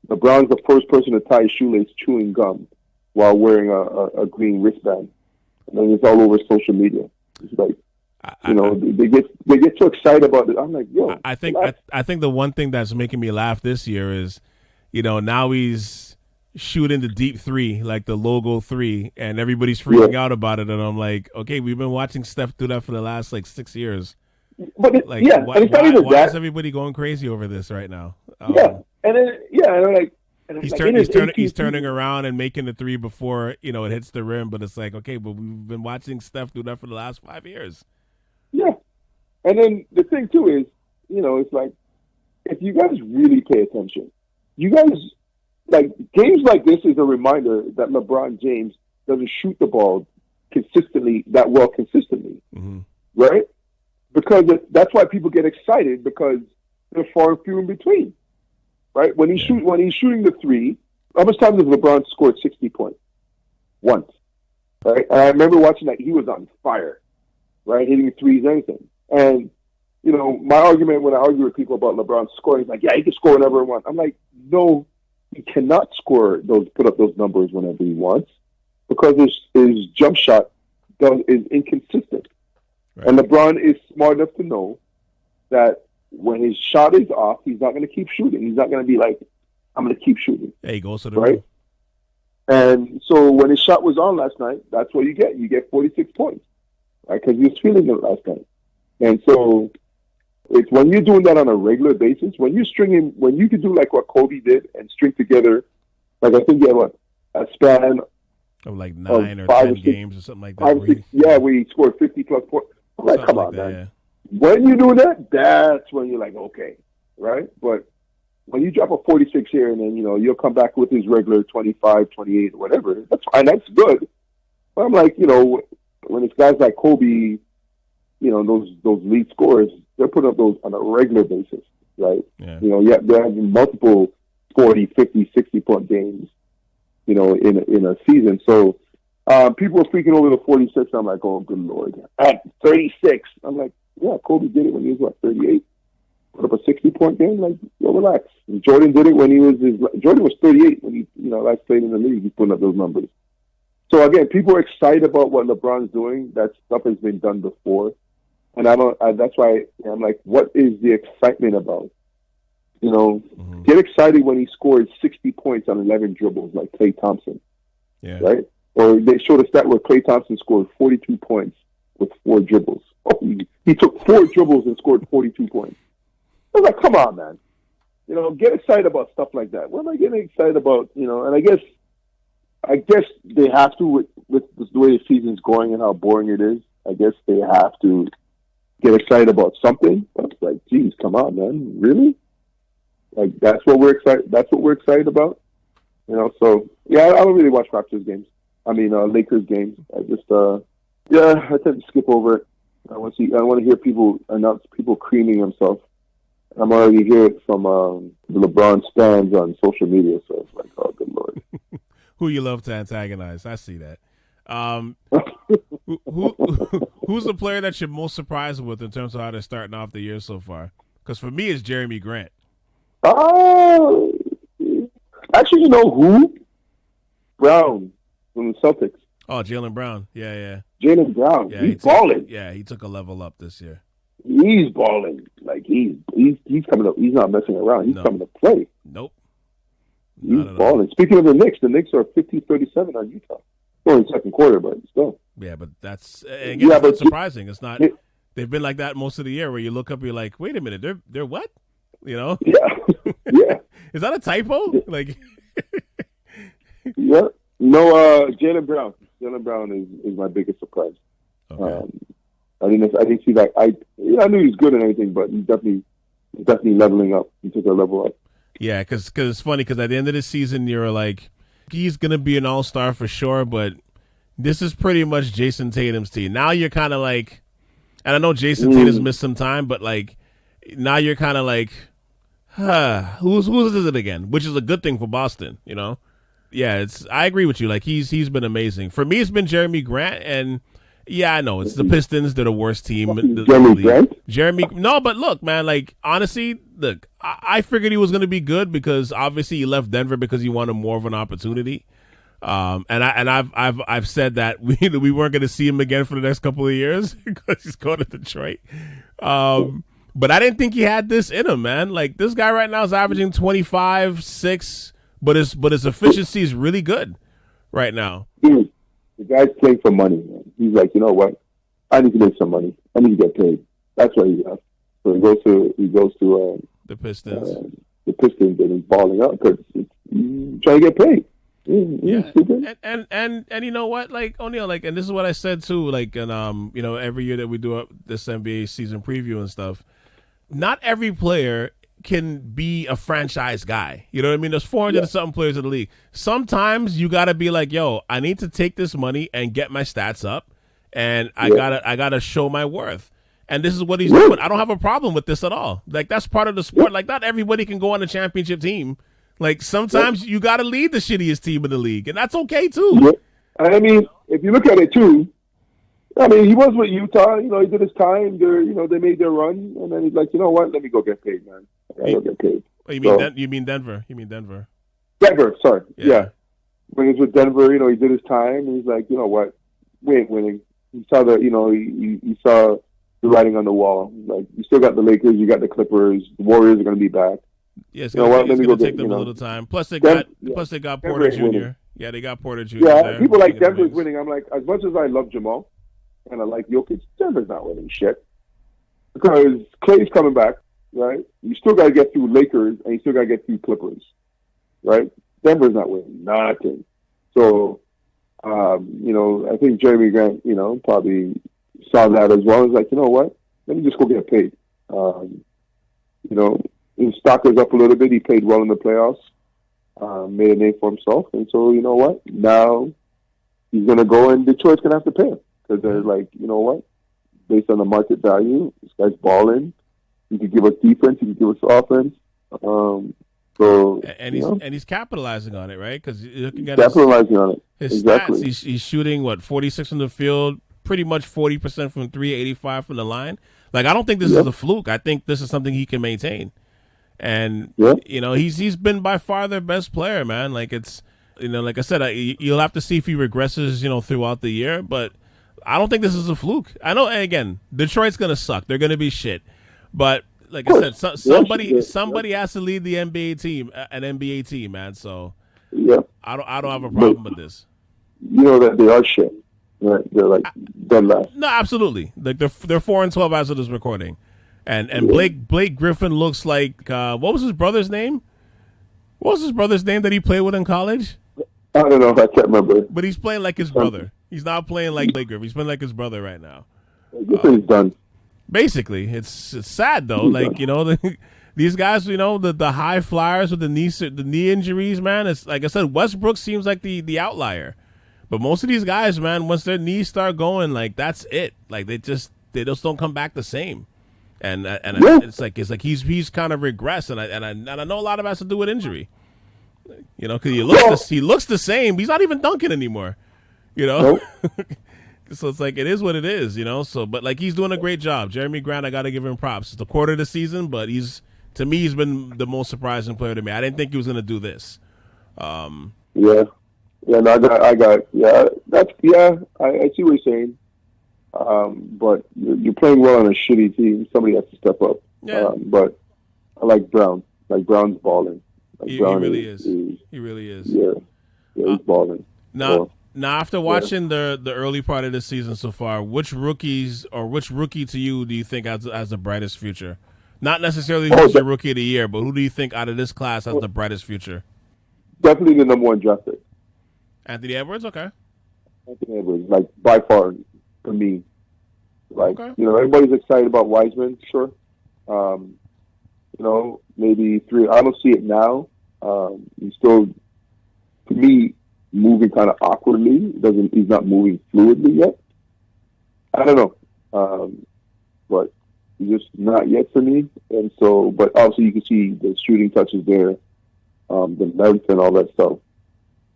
Speaker 1: LeBron's the first person to tie his shoelace chewing gum while wearing a green wristband, and then it's all over social media. It's like, you know, they get so excited about it. I'm like, yo. I think the one thing that's making me laugh this year is, you know, now he's shooting the deep three, like the logo three, and everybody's freaking out about it. And I'm like, okay, we've been watching Steph do that for the last like 6 years.
Speaker 3: But
Speaker 1: like,
Speaker 3: why
Speaker 1: is everybody going crazy over this right now?
Speaker 3: And then and like.
Speaker 1: He's turning around and making the three before, you know, it hits the rim, but it's like, okay, but we've been watching Steph do that for the last 5 years.
Speaker 3: Yeah. And then the thing, too, is, you know, it's like, if you guys really pay attention, you guys, like, games like this is a reminder that LeBron James doesn't shoot the ball consistently, right? Because that's why people get excited, because they're far and few in between, right? When he's shooting the three, how much times has LeBron scored 60 points? Once, right? And I remember watching that, he was on fire, right? Hitting threes, anything. And, you know, my argument when I argue with people about LeBron scoring is like, yeah, he can score whenever he wants. I'm like, no, he cannot put up those numbers whenever he wants, because his jump shot is inconsistent. Right. And LeBron is smart enough to know that when his shot is off, he's not going to keep shooting. He's not going to be like, I'm going to keep shooting.
Speaker 1: Yeah, he goes to the
Speaker 3: right.
Speaker 1: rim.
Speaker 3: And so when his shot was on last night, that's what you get. You get 46 points, right? Because he was feeling it last night. And so it's when you're doing that on a regular basis, when you could do like what Kobe did and string together, like I think you have a span
Speaker 1: of like 9 or 10 games or something like that.
Speaker 3: Where he scored 50 plus points. I'm like, come on, man.
Speaker 1: Yeah.
Speaker 3: When you do that, that's when you're like, okay, right? But when you drop a 46 here and then, you know, you'll come back with his regular 25, 28, whatever, that's fine. That's good. But I'm like, you know, when it's guys like Kobe, you know, those lead scorers, they're putting up those on a regular basis, right?
Speaker 1: Yeah.
Speaker 3: You know, they're having multiple 40, 50, 60-point games, you know, in a season. So people are freaking over the 46. I'm like, oh, good Lord. At 36, I'm like, yeah, Kobe did it when he was, 38? Put up a 60-point game? Like, yo, relax. And Jordan did it when Jordan was 38 when he, you know, last played in the league. He's putting up those numbers. So, again, people are excited about what LeBron's doing. That stuff has been done before. And that's why I'm like, what is the excitement about? You know, get excited when he scored 60 points on 11 dribbles like Klay Thompson. Yeah. Right? Or they showed a stat where Klay Thompson scored 42 points with 4 dribbles. Oh, he took 4 dribbles and scored 42 points. I was like, come on, man. You know, get excited about stuff like that. What am I getting excited about? You know, and I guess they have to with the way the season's going and how boring it is. I guess they have to get excited about something. But it's like, geez, come on, man. Really? Like that's what we're excited about. You know, so yeah, I don't really watch Raptors games. I mean Lakers games. I just I tend to skip over it. I want to hear people creaming themselves. I'm already hearing it from the LeBron stands on social media, so it's like, oh, good Lord.
Speaker 1: Who you love to antagonize. I see that. Who's the player that you're most surprised with in terms of how they're starting off the year so far? Because for me, it's Jeremy Grant.
Speaker 3: Oh, actually, you know who? Brown from the Celtics.
Speaker 1: Oh, Jaylen Brown. Yeah.
Speaker 3: Jaylen Brown.
Speaker 1: Yeah,
Speaker 3: he's balling.
Speaker 1: He took a level up this year.
Speaker 3: He's balling. Like he's coming up. He's not messing around. He's coming to play.
Speaker 1: Nope.
Speaker 3: He's balling. Speaking of the Knicks are 50-37 on Utah. Well, in the second quarter, but still.
Speaker 1: Yeah, but that's again, it's not surprising. It's not. They've been like that most of the year, where you look up, you're like, wait a minute, they're what? You know?
Speaker 3: Yeah.
Speaker 1: Is that a typo?
Speaker 3: Yeah.
Speaker 1: Like.
Speaker 3: Yeah. No, Jaylen Brown. Jaylen Brown is my biggest surprise.
Speaker 1: Okay.
Speaker 3: I didn't see that. I knew he was good and everything, but he's definitely leveling up. He took a level up.
Speaker 1: Yeah, because it's funny, because at the end of the season, you're like, he's going to be an all-star for sure, but this is pretty much Jason Tatum's team. Now you're kind of like, and I know Jason Tatum's missed some time, but like, now you're kind of like, who's is it again? Which is a good thing for Boston, you know? Yeah, I agree with you. Like, he's been amazing. For me, it's been Jeremy Grant, and yeah, I know it's the Pistons. They're the worst team.
Speaker 3: Jeremy Grant?
Speaker 1: No, but look, man. Like, honestly, look, I figured he was going to be good because obviously he left Denver because he wanted more of an opportunity. And I've said that we weren't going to see him again for the next couple of years because he's going to Detroit. But I didn't think he had this in him, man. Like, this guy right now is averaging 25, 6, but his efficiency is really good right now.
Speaker 3: The guy's playing for money, man. He's like, you know what? I need to make some money. I need to get paid. That's what he does. So he goes to
Speaker 1: the Pistons.
Speaker 3: The Pistons, and he's balling out because he's trying to get paid.
Speaker 1: Yeah, and you know what, like O'Neil, like, and this is what I said too, like, and you know, every year that we do this NBA season preview and stuff, not every player can be a franchise guy. You know what I mean? There's 400 and something players in the league. Sometimes you got to be like, yo, I need to take this money and get my stats up, and I gotta show my worth. And this is what he's doing. I don't have a problem with this at all. Like, that's part of the sport. Like, not everybody can go on a championship team. Like, sometimes you got to lead the shittiest team in the league, and that's okay too.
Speaker 3: Yeah. And I mean, if you look at it too, I mean, he was with Utah. You know, he did his time. They made their run, and then he's like, you know what? Let me go get paid, man. I gotta go get paid.
Speaker 1: Oh, you mean Denver? You mean Denver?
Speaker 3: Denver. Sorry. Yeah. When he was with Denver, you know, he did his time, and he's like, you know what? We ain't winning. He saw he saw the writing on the wall. Like, you still got the Lakers, you got the Clippers. The Warriors are going to be back.
Speaker 1: Yeah, it's going to take them a little time. Plus they got Porter Jr. Winning. Yeah, they got Porter Jr.
Speaker 3: Yeah,
Speaker 1: there.
Speaker 3: people like Denver's winning. I'm like, as much as I love Jamal and I like Jokic, Denver's not winning shit because Clay's coming back, right? You still got to get through Lakers and you still got to get through Clippers, right? Denver's not winning nothing. So, you know, I think Jeremy Grant, you know, probably saw that as well. He's like, you know what? Let me just go get paid. You know, his stock is up a little bit. He played well in the playoffs, made a name for himself. And so, you know what? Now he's going to go and Detroit's going to have to pay him because they're like, you know what? Based on the market value, this guy's balling. He could give us defense. He could give us offense.
Speaker 1: And he's capitalizing on it, right? Because looking at
Speaker 3: capitalizing on it.
Speaker 1: His
Speaker 3: Exactly.
Speaker 1: stats, he's shooting 46 from the field, pretty much 40% from 3, 85 from the line. Like, I don't think this is a fluke. I think this is something he can maintain. And you know, he's been by far their best player, man. Like, it's, you know, like I said, you'll have to see if he regresses, you know, throughout the year. But I don't think this is a fluke. I know, again, Detroit's gonna suck. They're gonna be shit. But like I said, somebody has to lead the NBA team, an NBA team, man. So I don't have a problem with this.
Speaker 3: You know that they are shit. Right? They're like dead last.
Speaker 1: No, absolutely. Like, they're 4-12 as of this recording. And Blake Griffin looks like what was his brother's name? What was his brother's name that he played with in college?
Speaker 3: I don't know if I can't remember.
Speaker 1: But he's playing like his brother. He's not playing like Blake Griffin. He's playing like his brother right now.
Speaker 3: He's done.
Speaker 1: Basically, it's sad though. Like, you know, these guys, you know, the high flyers with the knee injuries, man. It's like I said, Westbrook seems like the outlier. But most of these guys, man, once their knees start going, like, that's it. Like, they just don't come back the same. And it's like he's kind of regressed, and I know a lot of it has to do with injury. You know, because he looks the same. He's not even dunking anymore. You know, so it's like, it is what it is. You know, so but like, he's doing a great job. Jeremy Grant, I got to give him props. It's the quarter of the season, but he's to me, he's been the most surprising player to me. I didn't think he was going to do this.
Speaker 3: Yeah. Yeah, no, I see what you're saying. But you're playing well on a shitty team. Somebody has to step up.
Speaker 1: Yeah.
Speaker 3: But I like Brown. Like, Brown's balling. Like,
Speaker 1: He
Speaker 3: Brown
Speaker 1: really is. He really is.
Speaker 3: Yeah, he's balling.
Speaker 1: Now, after watching the early part of the season so far, which rookie to you do you think has the brightest future? Not necessarily who's your rookie of the year, but who do you think out of this class has the brightest future?
Speaker 3: Definitely the number 1 draft pick.
Speaker 1: Anthony Edwards, okay.
Speaker 3: Anthony Edwards, like, by far, for me. Like,
Speaker 1: Okay.
Speaker 3: Everybody's excited about Wiseman, sure. Maybe 3. I don't see it now. He's still, to me, moving kind of awkwardly. He's not moving fluidly yet. I don't know. But just not yet for me. And so, but also you can see the shooting touches there, the length and all that stuff.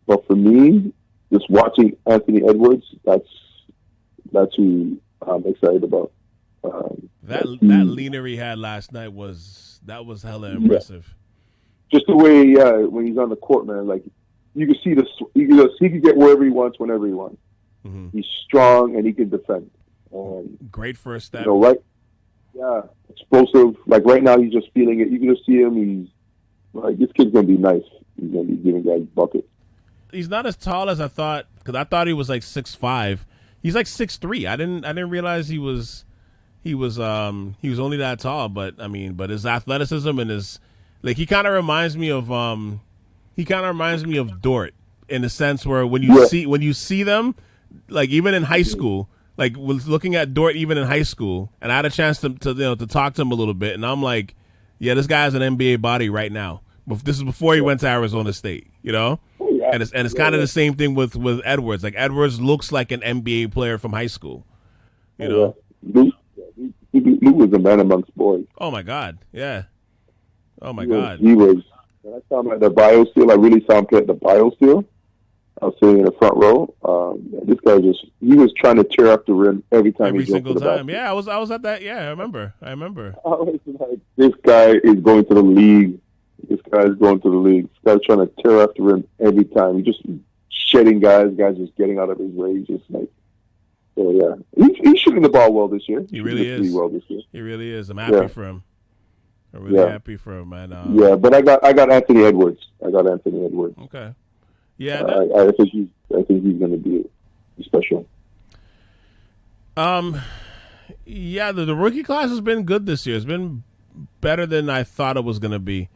Speaker 3: But for me, just watching Anthony Edwards, that's who I'm excited about.
Speaker 1: That leaner he had last night was hella impressive.
Speaker 3: Just the way, when he's on the court, man, like you can see he can get wherever he wants, whenever he wants.
Speaker 1: Mm-hmm.
Speaker 3: He's strong and he can defend.
Speaker 1: Great first step.
Speaker 3: Right? Yeah, explosive. Like right now, he's just feeling it. You can just see him. He's like, this kid's gonna be nice. He's gonna be giving guys buckets.
Speaker 1: He's not as tall as I thought, because I thought he was like 6'5". He's like 6'3". I didn't realize he was only that tall. But I mean, his athleticism and his, like, he kind of reminds me of Dort in the sense where when you see them, like even in high school, like was looking at Dort even in high school, and I had a chance to talk to him a little bit, and I'm like, yeah, this guy has an NBA body right now. But this is before he went to Arizona State, And it's kind of the same thing with Edwards. Like Edwards looks like an NBA player from high school,
Speaker 3: Luke was a man amongst boys.
Speaker 1: Oh my God, yeah. Oh my God.
Speaker 3: He was. When I saw him at the BioSteel, I really saw him play at the BioSteel. I was sitting in the front row. This guy he was trying to tear up the rim every time
Speaker 1: every
Speaker 3: he jumped
Speaker 1: single
Speaker 3: to the
Speaker 1: time.
Speaker 3: basket.
Speaker 1: Yeah, I was at that. Yeah, I remember.
Speaker 3: I was like, this guy is going to the league. This guy's going to the league. This guy's trying to tear up the rim every time. He's just shedding guys just getting out of his way. He's just like, so yeah. He's shooting the ball well this year.
Speaker 1: He really is.
Speaker 3: Well this year.
Speaker 1: He really is. I'm happy for him. I'm really happy for him, man.
Speaker 3: Yeah, but I got Anthony Edwards.
Speaker 1: Okay. Yeah.
Speaker 3: I think he's going to be special.
Speaker 1: Yeah, the rookie class has been good this year. It's been better than I thought it was going to be.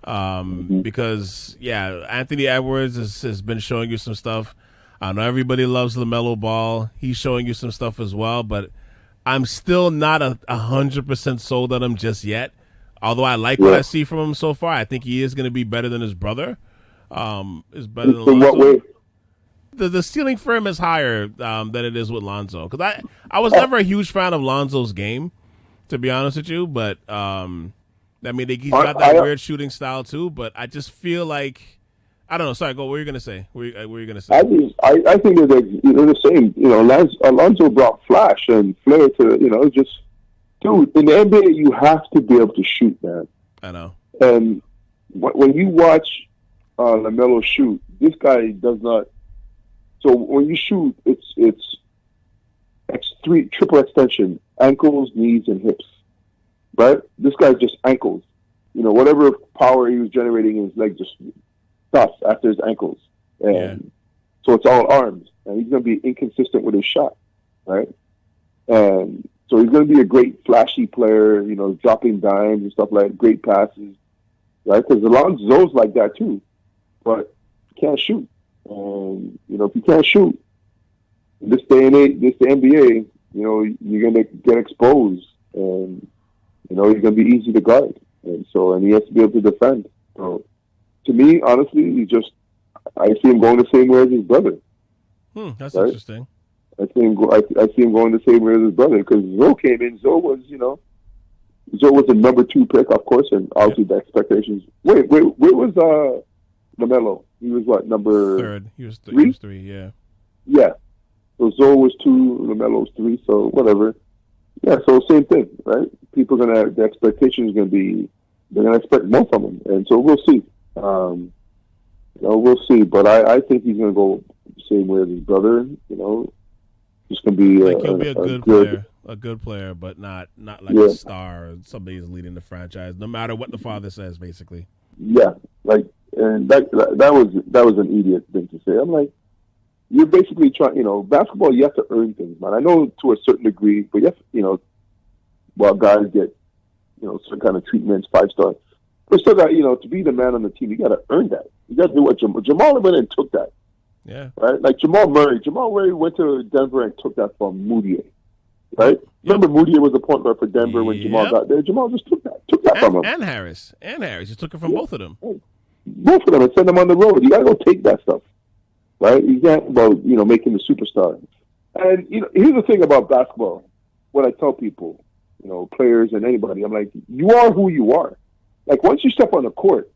Speaker 1: Because Anthony Edwards has been showing you some stuff. I know everybody loves LaMelo Ball. He's showing you some stuff as well, but I'm still not 100% sold on him just yet. Although I like what I see from him so far, I think he is going to be better than his brother. Is better than Lonzo.
Speaker 3: In what way?
Speaker 1: The ceiling for him is higher than it is with Lonzo. Because I was never a huge fan of Lonzo's game, to be honest with you. But I mean, he's got that weird shooting style too. But I just feel like, I don't know. Sorry, go. What were you gonna say? What were you gonna say?
Speaker 3: I think they're the same. Alonzo brought flash and flair to just. Dude, in the NBA, you have to be able to shoot, man. I know. And when you watch LaMelo shoot, this guy does not. So when you shoot, it's triple extension: ankles, knees, and hips. Right? This guy's just ankles. Whatever power he was generating in his leg just stops after his ankles, and so it's all arms. And he's going to be inconsistent with his shot, right? And so he's going to be a great flashy player, dropping dimes and stuff like that, great passes, right? Because Alonzo's like that too, but he can't shoot. And, if you can't shoot, in this day and age, the NBA, you're going to get exposed and, you're going to be easy to guard. And he has to be able to defend. So to me, honestly, I see him going the same way as his brother.
Speaker 1: That's interesting.
Speaker 3: I see him going the same way as his brother because Zoe came in. Zoe was the number 2 pick, of course, and obviously the expectations. Wait, where was LaMelo? He was what, number
Speaker 1: 3rd? He was 3.
Speaker 3: Three?
Speaker 1: He was 3, yeah.
Speaker 3: Yeah. So Zoe was 2, LaMelo was 3. So whatever. Yeah. So same thing, right? The expectation is going to be they're going to expect more from him. And so we'll see. We'll see. But I think he's going to go the same way as his brother. Just going to be
Speaker 1: he'll be a good player. A good player, but not like a star or somebody who's leading the franchise, no matter what the father says, basically.
Speaker 3: Yeah, and that was an idiot thing to say. I'm like, you're basically trying, basketball, you have to earn things, man. I know to a certain degree, but you have to, while guys get, some kind of treatments, 5-star, but still got, to be the man on the team, you got to earn that. You got to do what Jamal went and took that.
Speaker 1: Yeah.
Speaker 3: Right? Like Jamal Murray went to Denver and took that from Moutier. Right? Yep. Remember, Moutier was a point guard for Denver when Jamal got there. Jamal just took that from him.
Speaker 1: And Harris. Just took it from both of them.
Speaker 3: Both of them, and send them on the road. You got to go take that stuff. Right? You can't about, making the superstar. And, here's the thing about basketball. What I tell people, players and anybody, I'm like, you are who you are. Like, once you step on the court,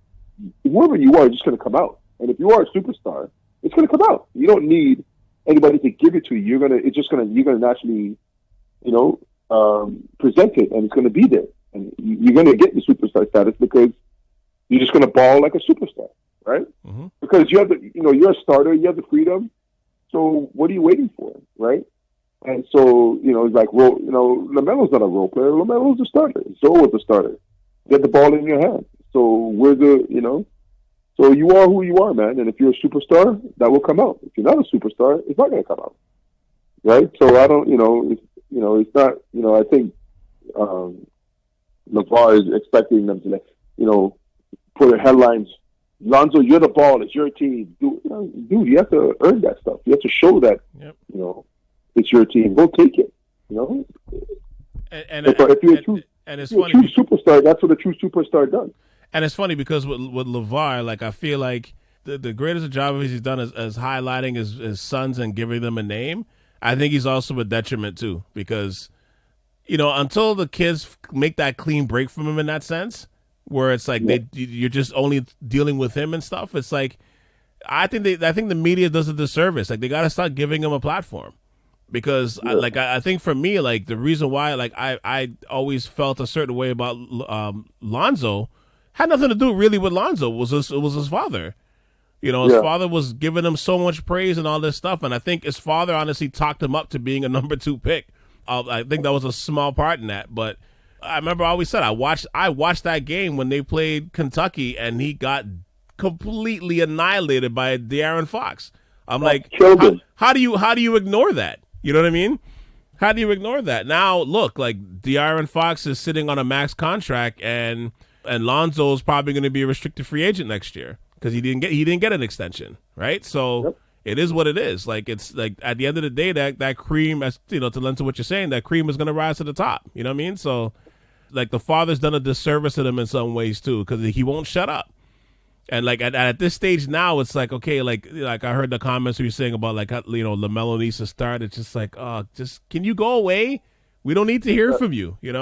Speaker 3: whoever you are is just going to come out. And if you are a superstar, it's going to come out. You don't need anybody to give it to you. You're going to naturally, present it, and it's going to be there. And you're going to get the superstar status because you're just going to ball like a superstar, right?
Speaker 1: Mm-hmm.
Speaker 3: Because you have you're a starter, you have the freedom. So what are you waiting for, right? And so, it's like, LaMelo's not a role player. LaMelo's a starter. So was a starter. Get the ball in your hand. So so you are who you are, man. And if you're a superstar, that will come out. If you're not a superstar, it's not going to come out, right? So I don't, it's not, I think LeVar is expecting them to, put headlines. Lonzo, you're the ball. It's your team. Dude, you have to earn that stuff. You have to show that, it's your team. Go take it.
Speaker 1: And
Speaker 3: if you're a true superstar, that's what a true superstar does.
Speaker 1: And it's funny because with LeVar, like, I feel like the greatest job he's done is highlighting his sons and giving them a name. I think he's also a detriment too, because until the kids make that clean break from him in that sense, where it's like you're just only dealing with him and stuff. It's like I think the media does a disservice. Like, they got to start giving him a platform, because I think for me, like, the reason why, like, I always felt a certain way about Lonzo had nothing to do really with Lonzo. It was his father. His father was giving him so much praise and all this stuff, and I think his father honestly talked him up to being a number 2 pick. I think that was a small part in that, but I remember I always said I watched that game when they played Kentucky, and he got completely annihilated by De'Aaron Fox. I'm like, how do you ignore that? You know what I mean? How do you ignore that? Now look, like, De'Aaron Fox is sitting on a max contract, and Lonzo is probably going to be a restricted free agent next year because he didn't get an extension, right? So it is what it is. Like, it's like at the end of the day, that cream, as to lend to what you're saying, that cream is going to rise to the top. You know what I mean? So, like, the father's done a disservice to him in some ways too, because he won't shut up. And like at this stage now, it's like, okay, like I heard the comments you were saying about, like, LaMelo needs to start. It's just like, just can you go away? We don't need to hear from you.
Speaker 3: Yep.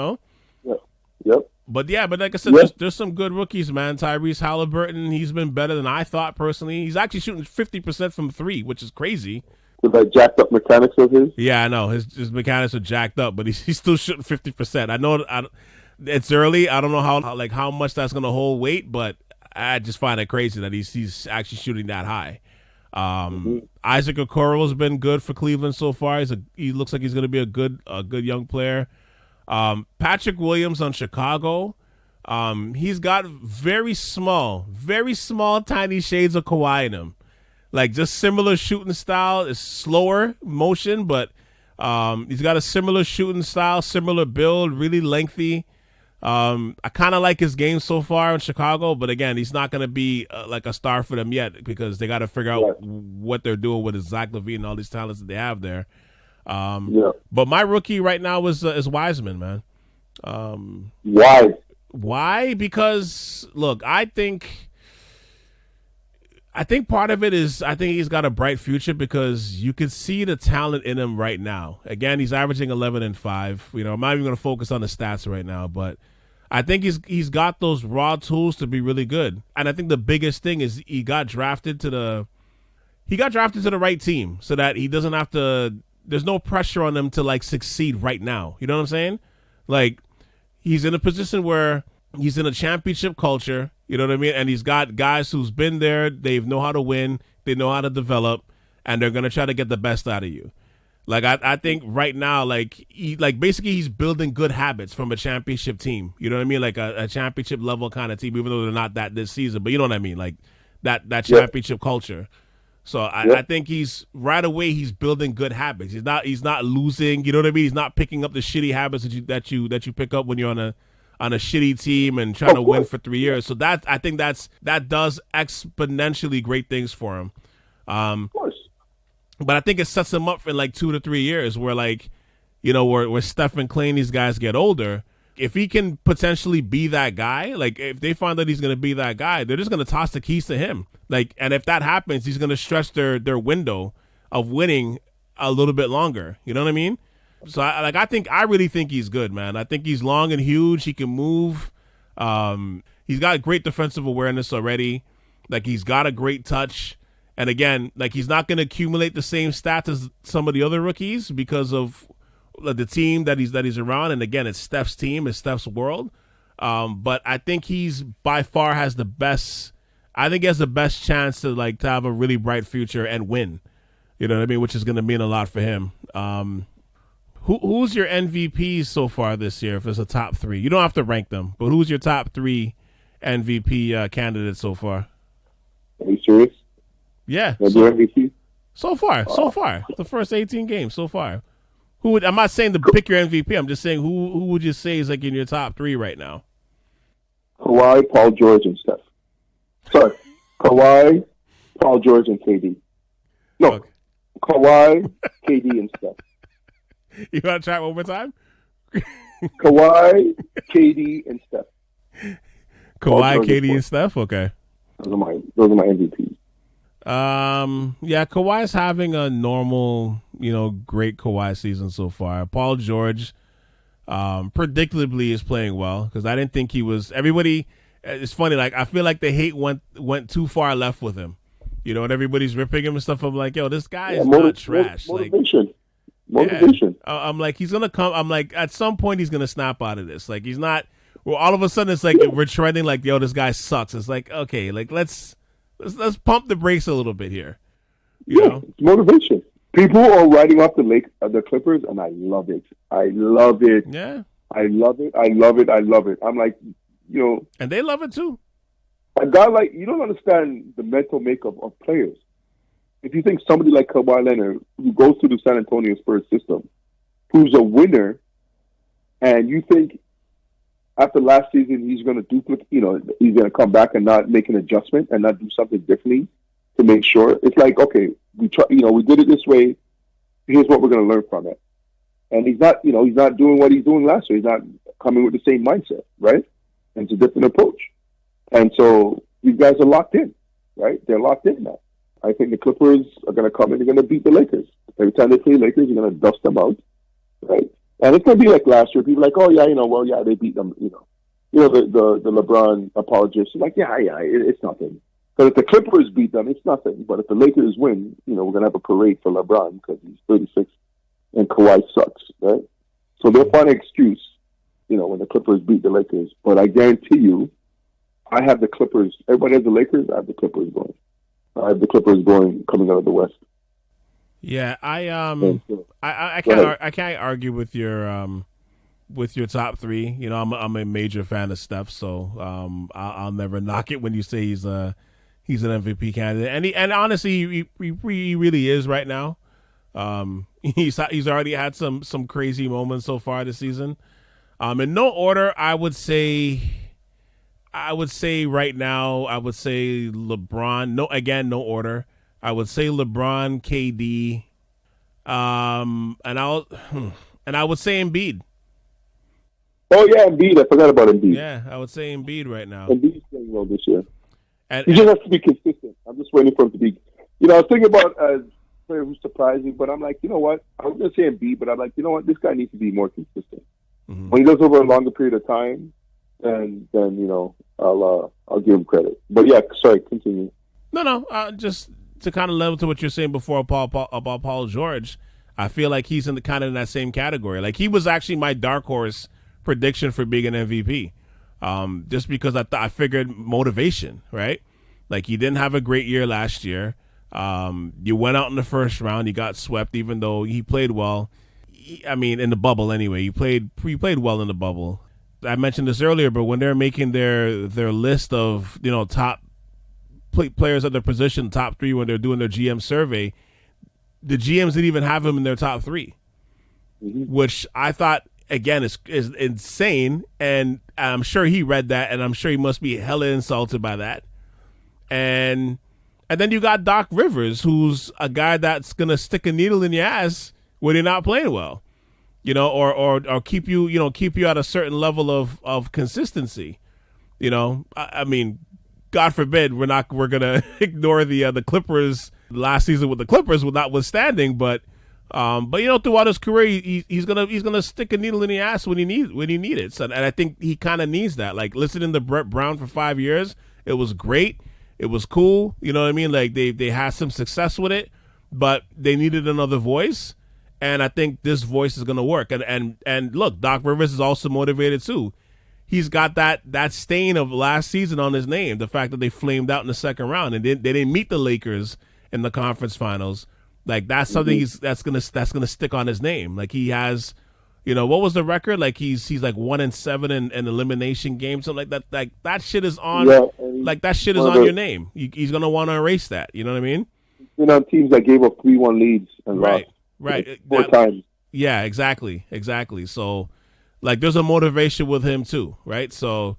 Speaker 1: But like I said, there's some good rookies, man. Tyrese Halliburton, he's been better than I thought personally. He's actually shooting 50% from 3, which is crazy.
Speaker 3: With that jacked up mechanics of his?
Speaker 1: Yeah, I know. His mechanics are jacked up, but he's still shooting 50%. I know it's early. I don't know how much that's going to hold weight, but I just find it crazy that he's actually shooting that high. Isaac Okoro has been good for Cleveland so far. He looks like he's going to be a good young player. Patrick Williams on Chicago, he's got very small, tiny shades of Kawhi in him. Like, just similar shooting style. It's slower motion, but he's got a similar shooting style, similar build, really lengthy. I kind of like his game so far in Chicago, but again, he's not going to be like a star for them yet, because they got to figure out what they're doing with Zach LaVine and all these talents that they have there. But my rookie right now is Wiseman, man. Why? Because look, I think part of it is I think he's got a bright future, because you can see the talent in him right now. Again, he's averaging 11 and 5. I'm not even going to focus on the stats right now, but I think he's got those raw tools to be really good. And I think the biggest thing is he got drafted to the right team, so that he doesn't have to. There's no pressure on him to, like, succeed right now. You know what I'm saying? Like, he's in a position where He's in a championship culture, you know what I mean? And he's got guys who's been there, they know how to win, they know how to develop, and they're going to try to get the best out of you. Like, I think right now, basically he's building good habits from a championship team. You know what I mean? Like a championship level kind of team, even though they're not that this season. But you know what I mean? Like that championship culture. So I think he's building good habits. He's not losing. You know what I mean? He's not picking up the shitty habits that you pick up when you're on a shitty team and trying to win for 3 years. So I think that does exponentially great things for him.
Speaker 3: Of course.
Speaker 1: But I think it sets him up for like 2 to 3 years where, like, you know, where Steph and Clay and these guys get older. If he can potentially be that guy, like if they find that he's going to be that guy, they're just going to toss the keys to him. Like, and if that happens, he's going to stretch their window of winning a little bit longer. You know what I mean? So I really think he's good, man. I think he's long and huge. He can move. He's got great defensive awareness already. Like, he's got a great touch. And again, like, he's not going to accumulate the same stats as some of the other rookies because of the team that he's around. And again, it's Steph's team, it's Steph's world. But I think he's by far has the best. I think he has the best chance to have a really bright future and win. You know what I mean? Which is going to mean a lot for him. Who's your MVP so far this year? If there's a top three, you don't have to rank them, but who's your top three MVP candidates so far?
Speaker 3: Are you serious?
Speaker 1: Yeah.
Speaker 3: MVP?
Speaker 1: So far, the first 18 games so far. I'm not saying to pick your MVP. I'm just saying who would you say is like in your top three right now?
Speaker 3: Kawhi, Paul George, and Steph. Sorry, Kawhi, Paul George, and KD. No, okay. Kawhi, KD, and Steph.
Speaker 1: You want to try it one more time?
Speaker 3: Kawhi, KD, and Steph.
Speaker 1: Kawhi, KD, and Steph. Okay.
Speaker 3: Those are my MVPs.
Speaker 1: Yeah, Kawhi's having a normal, great Kawhi season so far. Paul George, predictably is playing well because I didn't think he was. Everybody, it's funny. Like, I feel like the hate went too far left with him, and everybody's ripping him and stuff. I'm like, yo, this guy is not trash.
Speaker 3: Motivation.
Speaker 1: Yeah. I'm like, he's gonna come. I'm like, at some point he's gonna snap out of this. Like, he's not. Well, all of a sudden it's like we're trending like, yo, this guy sucks. It's like, okay, like let's pump the brakes a little bit here. You know?
Speaker 3: It's motivation. People are writing off the Clippers, and I love it. I love it.
Speaker 1: Yeah.
Speaker 3: I love it. I love it. I love it. I'm like,
Speaker 1: and they love it too.
Speaker 3: A guy like, you don't understand the mental makeup of players. If you think somebody like Kawhi Leonard, who goes through the San Antonio Spurs system, who's a winner, and you think after last season he's going to duplicate, he's going to come back and not make an adjustment and not do something differently to make sure. It's like, okay, we did it this way. Here's what we're going to learn from it. And he's not doing what he's doing last year. He's not coming with the same mindset, right? And it's a different approach. And so these guys are locked in, right? They're locked in now. I think the Clippers are going to come and they're going to beat the Lakers. Every time they play Lakers, they're going to dust them out, right? And it's going to be like last year. People are like, oh, yeah, they beat them, the LeBron apologists are like, it's nothing. But if the Clippers beat them, it's nothing. But if the Lakers win, we're going to have a parade for LeBron because he's 36 and Kawhi sucks, right? So they'll find an excuse, when the Clippers beat the Lakers. But I guarantee you, I have the Clippers. Everybody has the Lakers. I have the Clippers going. I have the Clippers coming out of the West.
Speaker 1: Yeah, I can't argue with your top three. I'm a major fan of Steph, so I'll never knock it when you say he's an MVP candidate. And honestly, he really is right now. He's already had some crazy moments so far this season. In no order, I would say right now, I would say LeBron. No order. I would say LeBron, KD, and I would say Embiid.
Speaker 3: Oh yeah, Embiid. I forgot about Embiid.
Speaker 1: Yeah, I would say Embiid right now.
Speaker 3: Embiid's playing well this year. He just has to be consistent. I'm just waiting for him to be. I was thinking about a player who's surprising, but I'm like, you know what? I was going to say Embiid, but I'm like, you know what? This guy needs to be more consistent. Mm-hmm. When he does over a longer period of time, then I'll give him credit. But yeah, sorry, continue.
Speaker 1: No, just to kind of level to what you're saying before about Paul George, I feel like he's in that same category. Like, he was actually my dark horse prediction for being an MVP. just because I figured motivation, right? Like, he didn't have a great year last year. You went out in the first round, you got swept, even though he played well. In the bubble anyway, he played well in the bubble. I mentioned this earlier, but when they're making their list of top players at their position, top 3, when they're doing their GM survey, the GMs didn't even have him in their top 3, which I thought, again, is insane. And I'm sure he read that, and I'm sure he must be hella insulted by that. And then you got Doc Rivers, who's a guy that's gonna stick a needle in your ass when you're not playing well, or keep you at a certain level of consistency. I mean, God forbid we're gonna ignore the Clippers last season with the Clippers, notwithstanding, but throughout his career, he's gonna stick a needle in the ass when he needs it. So, and I think he kind of needs that. Like, listening to Brett Brown for 5 years, it was great. It was cool. You know what I mean? Like, they had some success with it, but they needed another voice. And I think this voice is going to work. And look, Doc Rivers is also motivated too. He's got that stain of last season on his name, the fact that they flamed out in the second round and they didn't meet the Lakers in the conference finals. Like, that's something that's gonna stick on his name. Like, he has, what was the record? Like, he's like 1-7 in elimination games, something like that. Like, that shit is on. Yeah, like, that shit is on your name. He's gonna want to erase that. You know what I mean?
Speaker 3: Teams that gave up 3-1 leads and
Speaker 1: right.
Speaker 3: lost.
Speaker 1: Right.
Speaker 3: 4 times.
Speaker 1: Yeah, exactly. So, like, there's a motivation with him too, right? So,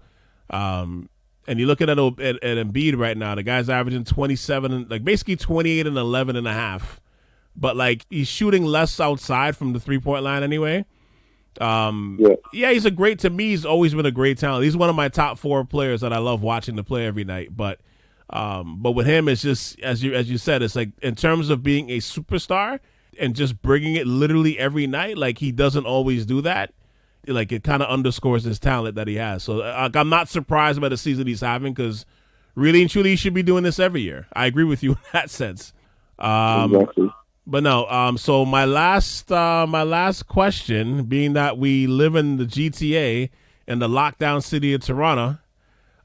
Speaker 1: and you're looking at Embiid right now. The guy's averaging 27, like basically 28 and 11 and a half. But, like, he's shooting less outside from the 3-point line anyway. Yeah, to me, he's always been a great talent. He's one of my top 4 players that I love watching to play every night. But with him, it's just, as you said, it's like, in terms of being a superstar and just bringing it literally every night, like, he doesn't always do that. Like, it kind of underscores his talent that he has. So I'm not surprised by the season he's having, because really and truly he should be doing this every year. I agree with you in that sense.
Speaker 3: Exactly.
Speaker 1: But no, so my last question, being that we live in the GTA in the lockdown city of Toronto,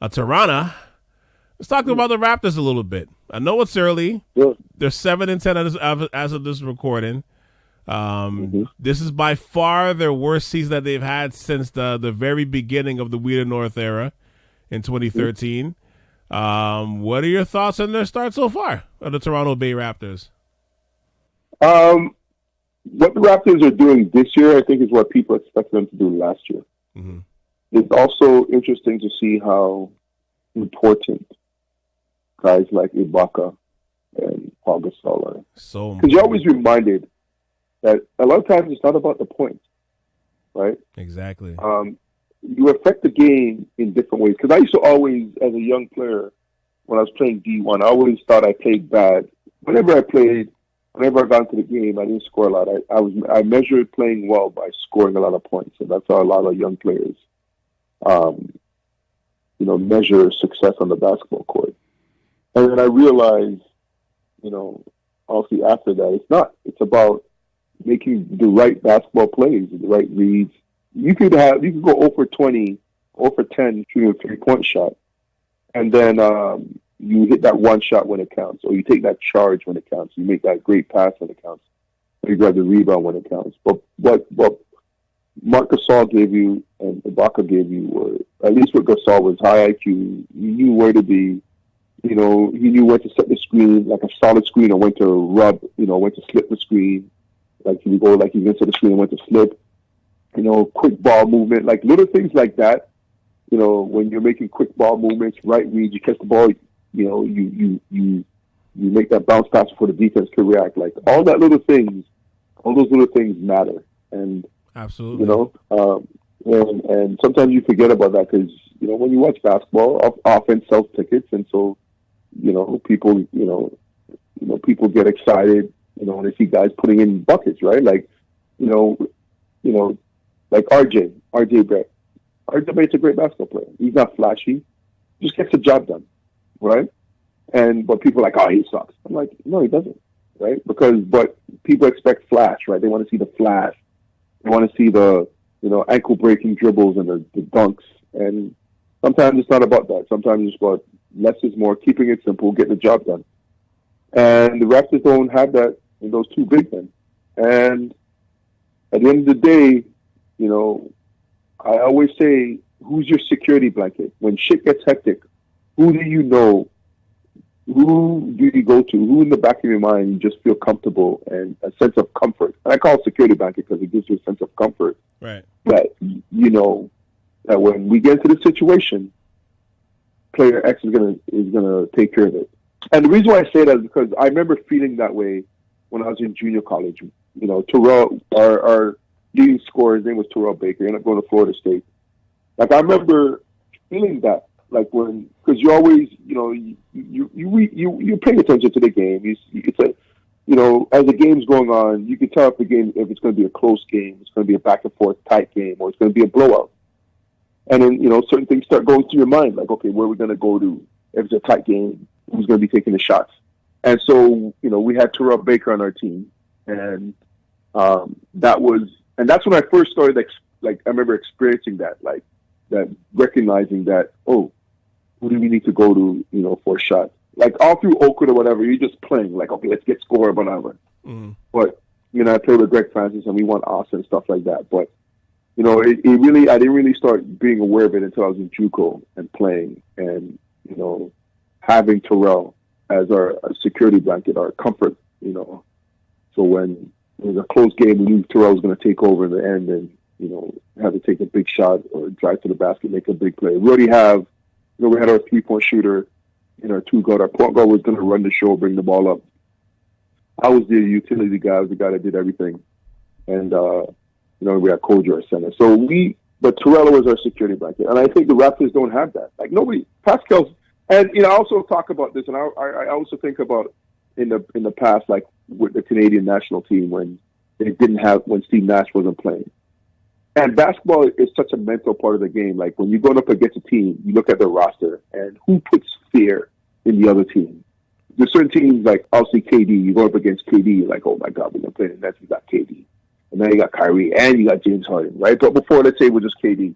Speaker 1: let's talk about the Raptors a little bit. I know it's early.
Speaker 3: Yeah.
Speaker 1: They're 7-10 as of this recording. This is by far their worst season that they've had since the very beginning of the We the North era in 2013. What are your thoughts on their start so far of the Toronto Bay Raptors?
Speaker 3: What the Raptors are doing this year, I think, is what people expected them to do last year. Mm-hmm. It's also interesting to see how important guys like Ibaka and Paul Gasol are.
Speaker 1: So,
Speaker 3: because you're always reminded that a lot of times it's not about the points, right?
Speaker 1: Exactly.
Speaker 3: You affect the game in different ways. Because I used to always, as a young player, when I was playing D1, I always thought I played bad. Whenever I got into the game, I didn't score a lot. I measured playing well by scoring a lot of points, and that's how a lot of young players, measure success on the basketball court. And then I realized, obviously after that, it's not. It's about making the right basketball plays, the right reads. You could go 0 for 20, 0 for 10 shooting a 3-point shot, and then you hit that one shot when it counts, or you take that charge when it counts. You make that great pass when it counts. Or you grab the rebound when it counts. But what Marc Gasol gave you and Ibaka gave you were, at least with Gasol, was high IQ. He knew where to be. He knew where to set the screen, like a solid screen, or when to rub, when to slip the screen. Like he would go, like he went to the screen and went to slip. Quick ball movement, like little things like that. When you're making quick ball movements, right read, you catch the ball, you make that bounce pass before the defense can react. Like all those little things matter. And
Speaker 1: absolutely,
Speaker 3: and sometimes you forget about that because when you watch basketball, offense sells tickets, and so people get excited when they see guys putting in buckets, right? Like like RJ Brett. RJ Brett's a great basketball player. He's not flashy, just gets the job done, right? But people are like, oh, he sucks. I'm like, no, he doesn't, right? But people expect flash, right? They want to see the flash. They want to see the ankle breaking dribbles and the dunks. And Sometimes it's not about that. Sometimes it's about less is more, keeping it simple, getting the job done. And the Raptors don't have that in those two big men. And at the end of the day, you know, I always say, who's your security blanket? When shit gets hectic, who do you know? Who do you go to? Who in the back of your mind you just feel comfortable and a sense of comfort? And I call it security blanket because it gives you a sense of comfort.
Speaker 1: Right.
Speaker 3: That, you know, that when we get into the situation, player X is gonna take care of it. And the reason why I say that is because I remember feeling that way when I was in junior college. You know, Terrell, our leading scorer, his name was Terrell Baker, ended up going to Florida State. Like, I remember feeling that, like, when, because you always, you know, you're paying attention to the game. It's a, you know, as the game's going on, you can tell if it's going to be a close game, it's going to be a back and forth tight game, or it's going to be a blowout. And then, you know, certain things start going through your mind, like, okay, where are we going to go to? If it's a tight game, who's going to be taking the shots? And so, you know, we had Terrell Baker on our team, and that's when I first started, like I remember experiencing that, like, that recognizing that, oh, who do we need to go to, you know, for a shot? Like, all through Oakwood or whatever, you're just playing, like, okay, let's get score, whatever. But, you know, I played with Greg Francis, and we won Asst and stuff like that. But, you know, I didn't really start being aware of it until I was in JUCO and playing, and, you know, having Terrell as our security blanket, our comfort, you know. So when it was a close game, we knew Terrell was going to take over in the end and, you know, have to take a big shot or drive to the basket, make a big play. We already have, you know, we had our 3-point shooter in our two guard. Our point guard was going to run the show, bring the ball up. I was the utility guy. I was the guy that did everything. And, you know, we had Koji, our center. But Terrell was our security blanket. And I think the Raptors don't have that. Like, nobody, Pascal's, and, you know, I also talk about this, and I also think about in the past, like with the Canadian national team when Steve Nash wasn't playing. And basketball is such a mental part of the game. Like, when you're going up against a team, you look at their roster and who puts fear in the other team. There's certain teams, like, I'll see KD. You go up against KD, you're like, oh my God, we're going to play the Nets. We got KD. And then you got Kyrie and you got James Harden, right? But before, let's say it was just KD,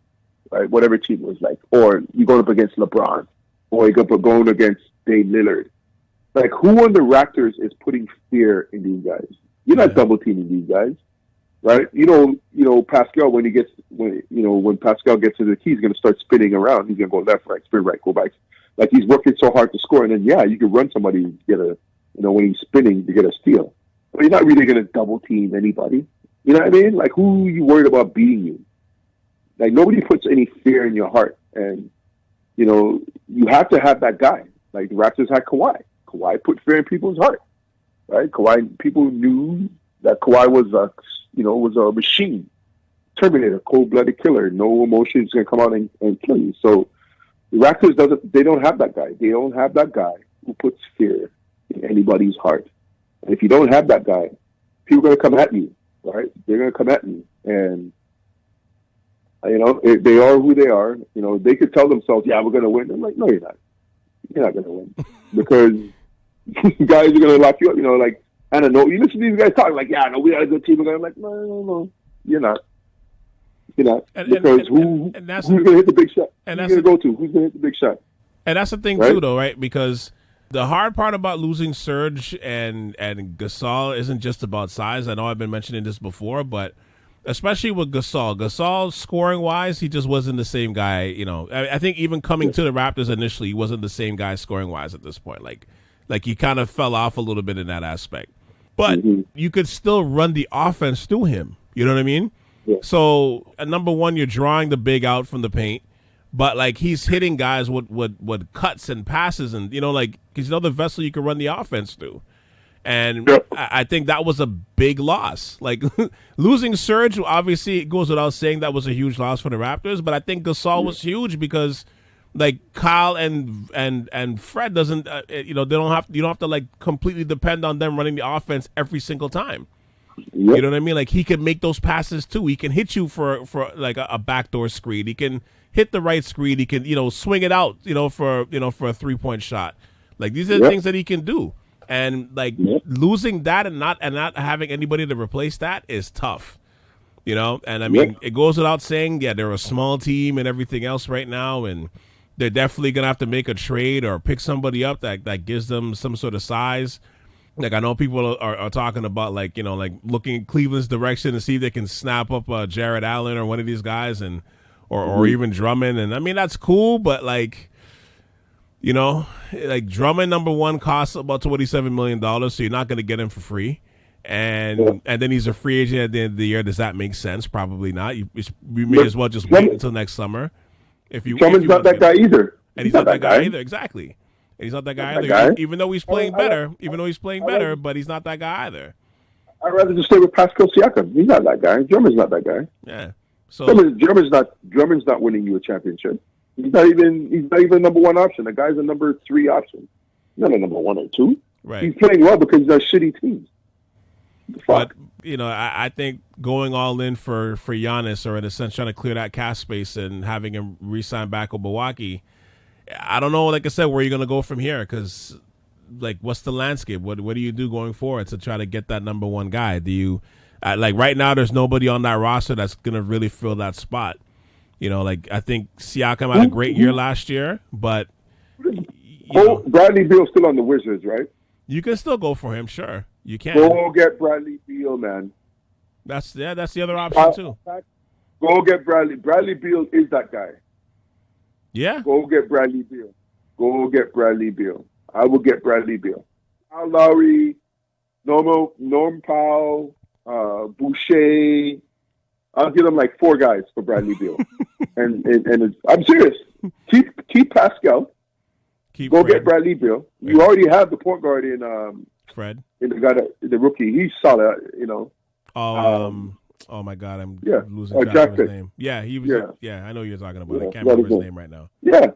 Speaker 3: right? Whatever team it was like. Or you going up against LeBron. Or you go up going against Dave Lillard. Like, who on the Raptors is putting fear in these guys? You're not double teaming these guys. Right, you know, Pascal, when Pascal gets to the key, he's going to start spinning around. He's going to go left, right, spin right, go back. Like, he's working so hard to score, and then you can run somebody to get when he's spinning to get a steal. But you're not really going to double team anybody. You know what I mean? Like, who are you worried about beating you? Like, nobody puts any fear in your heart, and you know you have to have that guy. Like, the Raptors had Kawhi. Kawhi put fear in people's heart, right? People knew that Kawhi was a machine, Terminator, cold-blooded killer. No emotion is going to come out and kill you. So the Raptors don't have that guy. They don't have that guy who puts fear in anybody's heart. And if you don't have that guy, people are going to come at you, right? They're going to come at you. And, you know, they are who they are. You know, they could tell themselves, yeah, we're going to win. I'm like, no, you're not. You're not going to win. Because guys are going to lock you up, you know, like, I don't know. You listen to these guys talk like, yeah, I know we got a good team. I'm like, no, you're not. You're not. Because who's going to hit the big shot? Who's going to go to? Who's going to hit the big shot?
Speaker 1: And that's the thing, right? Too, though, right? Because the hard part about losing Serge and Gasol isn't just about size. I know I've been mentioning this before, but especially with Gasol scoring-wise, he just wasn't the same guy. You know, I think even coming to the Raptors initially, he wasn't the same guy scoring-wise at this point. Like he kind of fell off a little bit in that aspect. But you could still run the offense through him. You know what I mean? Yeah. So, number one, you're drawing the big out from the paint. But, like, he's hitting guys with cuts and passes. And, you know, like, because you know the vessel you can run the offense through. And I think that was a big loss. Like, losing Serge, obviously, it goes without saying that was a huge loss for the Raptors. But I think Gasol was huge because – like Kyle and Fred doesn't, you know, you don't have to like completely depend on them running the offense every single time. Yep. You know what I mean? Like he can make those passes too. He can hit you for like a backdoor screen. He can hit the right screen. He can, you know, swing it out, for a 3-point shot. Like these are the things that he can do. And like losing that and not having anybody to replace that is tough. You know, and I mean, it goes without saying, they're a small team and everything else right now, and they're definitely gonna have to make a trade or pick somebody up that gives them some sort of size. Like I know people are talking about like looking in Cleveland's direction to see if they can snap up Jared Allen or one of these guys or even Drummond. And I mean that's cool, but like Drummond number one costs about $27 million, so you're not going to get him for free. And then he's a free agent at the end of the year. Does that make sense? Probably not. You may as well just wait until next summer.
Speaker 3: Drummond's not that guy either.
Speaker 1: And he's not that guy either. Exactly. And he's not that guy either. Even though he's playing better. But he's not that guy either.
Speaker 3: I'd rather just stay with Pascal Siakam. He's not that guy. Drummond's not that guy.
Speaker 1: Yeah. So
Speaker 3: Drummond's not winning you a championship. He's not even a number one option. The guy's a number 3 option. He's not a number 1 or 2.
Speaker 1: Right.
Speaker 3: He's playing well because they're shitty teams.
Speaker 1: But I think going all in for Giannis, or in a sense trying to clear that cap space and having him re-sign back with Milwaukee, I don't know. Like I said, where you're going to go from here? Because what's the landscape? What do you do going forward to try to get that number one guy? Do you right now? There's nobody on that roster that's going to really fill that spot. I think Siakam had a great year last year, but
Speaker 3: Bradley Beal's still on the Wizards, right?
Speaker 1: You can still go for him, sure. You can.
Speaker 3: Go get Bradley Beal, man.
Speaker 1: That's the other option too.
Speaker 3: Go get Bradley. Bradley Beal is that guy.
Speaker 1: Yeah.
Speaker 3: Go get Bradley Beal. I will get Bradley Beal. Kyle Lowry, Norm Powell, Boucher. I'll give them like 4 guys for Bradley Beal. and I'm serious. Keep Pascal. Go get Bradley Beal. Right. You already have the point guard in
Speaker 1: Fred.
Speaker 3: In the rookie. He's solid,
Speaker 1: Oh my God, I'm losing track of his name. Yeah, he was. Yeah, I know you're talking about. I can't remember his name right now.
Speaker 3: Yeah.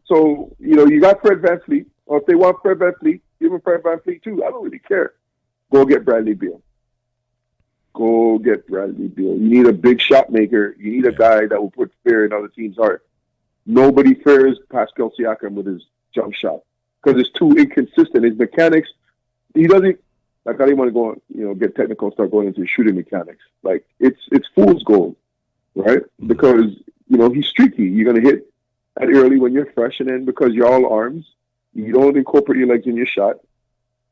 Speaker 3: So you got Fred VanVleet, or if they want Fred VanVleet, give him Fred VanVleet too. I don't really care. Go get Bradley Beal. You need a big shot maker. You need a guy that will put fear in other teams' heart. Nobody fears Pascal Siakam with his jump shot because it's too inconsistent. His mechanics, he doesn't. I didn't want to go, get technical and start going into shooting mechanics. Like it's fool's gold, right? Because he's streaky. You're gonna hit at early when you're fresh, and then because you're all arms, you don't incorporate your legs in your shot,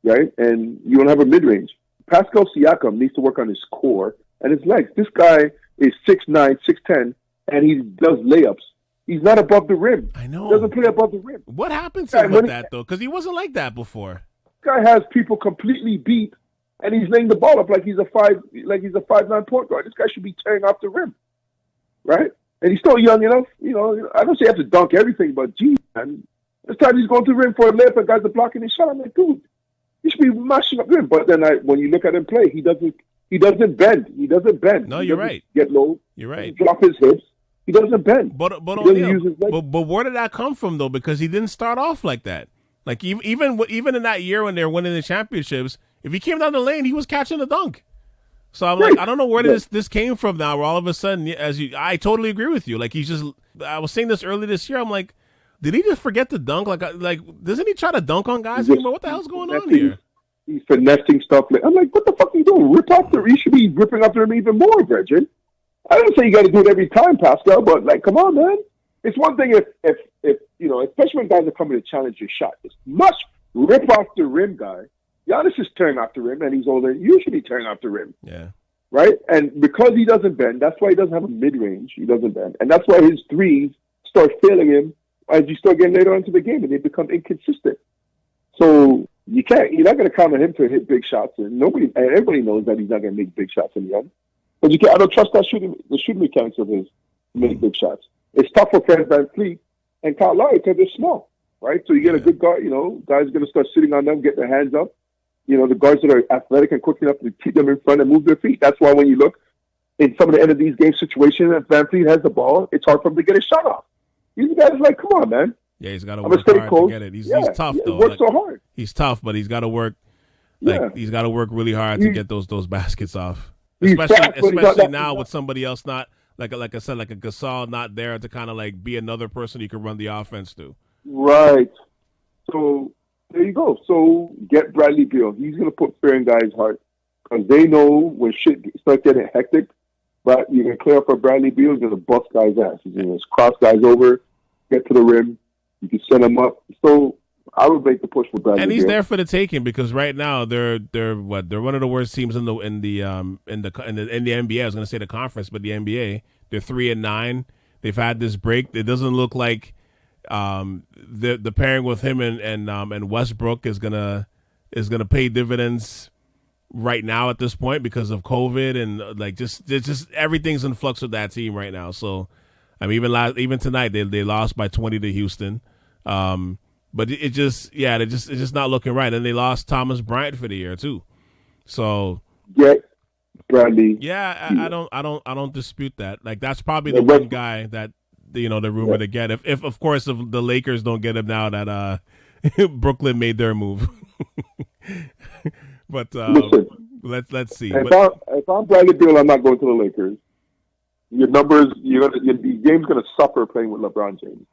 Speaker 3: right? And you don't have a mid range. Pascal Siakam needs to work on his core and his legs. This guy is 6'9", 6'10", and he does layups. He's not above the rim.
Speaker 1: I know.
Speaker 3: He doesn't play above the rim.
Speaker 1: What happened to him with that, though? Because he wasn't like that before.
Speaker 3: This guy has people completely beat, and he's laying the ball up like he's a 5'9" point guard. This guy should be tearing off the rim, right? And he's still young enough. I don't say you have to dunk everything, but geez, man, this time he's going to the rim for a layup, and guys are blocking his shot. I'm like, dude, he should be mashing up rim. But then when you look at him play, he doesn't bend.
Speaker 1: No, you're right.
Speaker 3: Get low.
Speaker 1: You're right.
Speaker 3: Drop his hips. He doesn't bend.
Speaker 1: But where did that come from though? Because he didn't start off like that. Like even in that year when they were winning the championships, if he came down the lane, he was catching the dunk. So I'm like, I don't know where this came from now. Where all of a sudden, I totally agree with you. Like I was saying this earlier this year. I'm like, did he just forget to dunk? Like doesn't he try to dunk on guys anymore? What the hell's going on here?
Speaker 3: He's finessing stuff. I'm like, what the fuck are you doing? Rip off the rim. You should be ripping up the rim even more, Bridget. I don't say you got to do it every time, Pascal, but come on, man. It's one thing if especially when guys are coming to challenge your shot. It's much rip off the rim guy. Giannis is tearing off the rim, and he's older. You should be tearing off the rim.
Speaker 1: Yeah.
Speaker 3: Right? And because he doesn't bend, that's why he doesn't have a mid-range. He doesn't bend. And that's why his threes start failing him as you start getting later into the game, and they become inconsistent. So you're not going to count on him to hit big shots. And everybody knows that he's not going to make big shots in the end. But I don't trust the shooting mechanics of his to make big shots. It's tough for Fred VanVleet and Kyle Lowry because they're small, right? So you get a good guard, guys are going to start sitting on them, get their hands up. The guards that are athletic and quick enough to keep them in front and move their feet. That's why when you look in some of the end of these game situations, if VanVleet has the ball, it's hard for him to get a shot off. These guys are like, come on, man.
Speaker 1: Yeah, he's got to work hard to get it. He's tough, though.
Speaker 3: He works so hard.
Speaker 1: He's tough, but he's got to work. He's got to work really hard to get those baskets off. Especially now with somebody else not like I said, like a Gasol not there to kind of be another person you can run the offense to.
Speaker 3: Right. So there you go. So get Bradley Beal. He's going to put fear in guys' heart because they know when shit starts getting hectic, but you can clear up for Bradley Beal. He's going to bust guys' ass. He's going to cross guys over, get to the rim, You can set him up. So I would make the push for Bradley.
Speaker 1: And he's
Speaker 3: Beal.
Speaker 1: there for the taking because right now they're one of the worst teams in the NBA. I was going to say the conference, but the NBA. They're 3-9. They've had this break. It doesn't look like the pairing with him and Westbrook is gonna pay dividends right now at this point because of COVID and like just everything's in flux with that team right now. So I mean, even tonight they lost by 20 to Houston. But it's just not looking right. And they lost Thomas Bryant for the year too. So
Speaker 3: yeah, Bradley.
Speaker 1: Yeah, I don't dispute that. Like that's probably the one guy that the rumor to get. If of course if the Lakers don't get him now that Brooklyn made their move. But
Speaker 3: listen,
Speaker 1: let's see.
Speaker 3: If I'm Bradley Beal, I'm not going to the Lakers. Your numbers, your game's gonna suffer playing with LeBron James.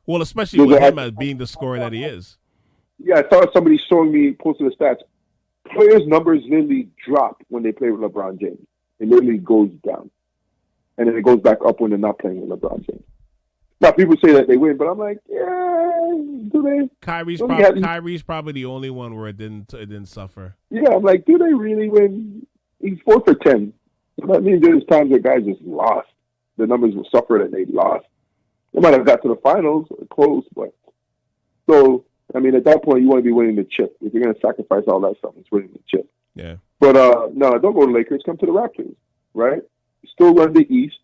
Speaker 1: Well, especially with him as being the scorer that he is.
Speaker 3: Yeah, I thought somebody posted the stats. Players' numbers literally drop when they play with LeBron James. It literally goes down. And then it goes back up when they're not playing with LeBron James. Now, people say that they win, but I'm like, yeah, do they?
Speaker 1: Kyrie's probably the only one where it didn't suffer.
Speaker 3: Yeah, I'm like, do they really win? He's 4 for 10. So that means there's times that guys just lost. The numbers will suffer that they lost. They might have got to the finals or close, but so I mean, at that point, you want to be winning the chip. If you're going to sacrifice all that stuff, it's winning the chip.
Speaker 1: Yeah.
Speaker 3: But no, don't go to Lakers. Come to the Raptors, right? Still run the East,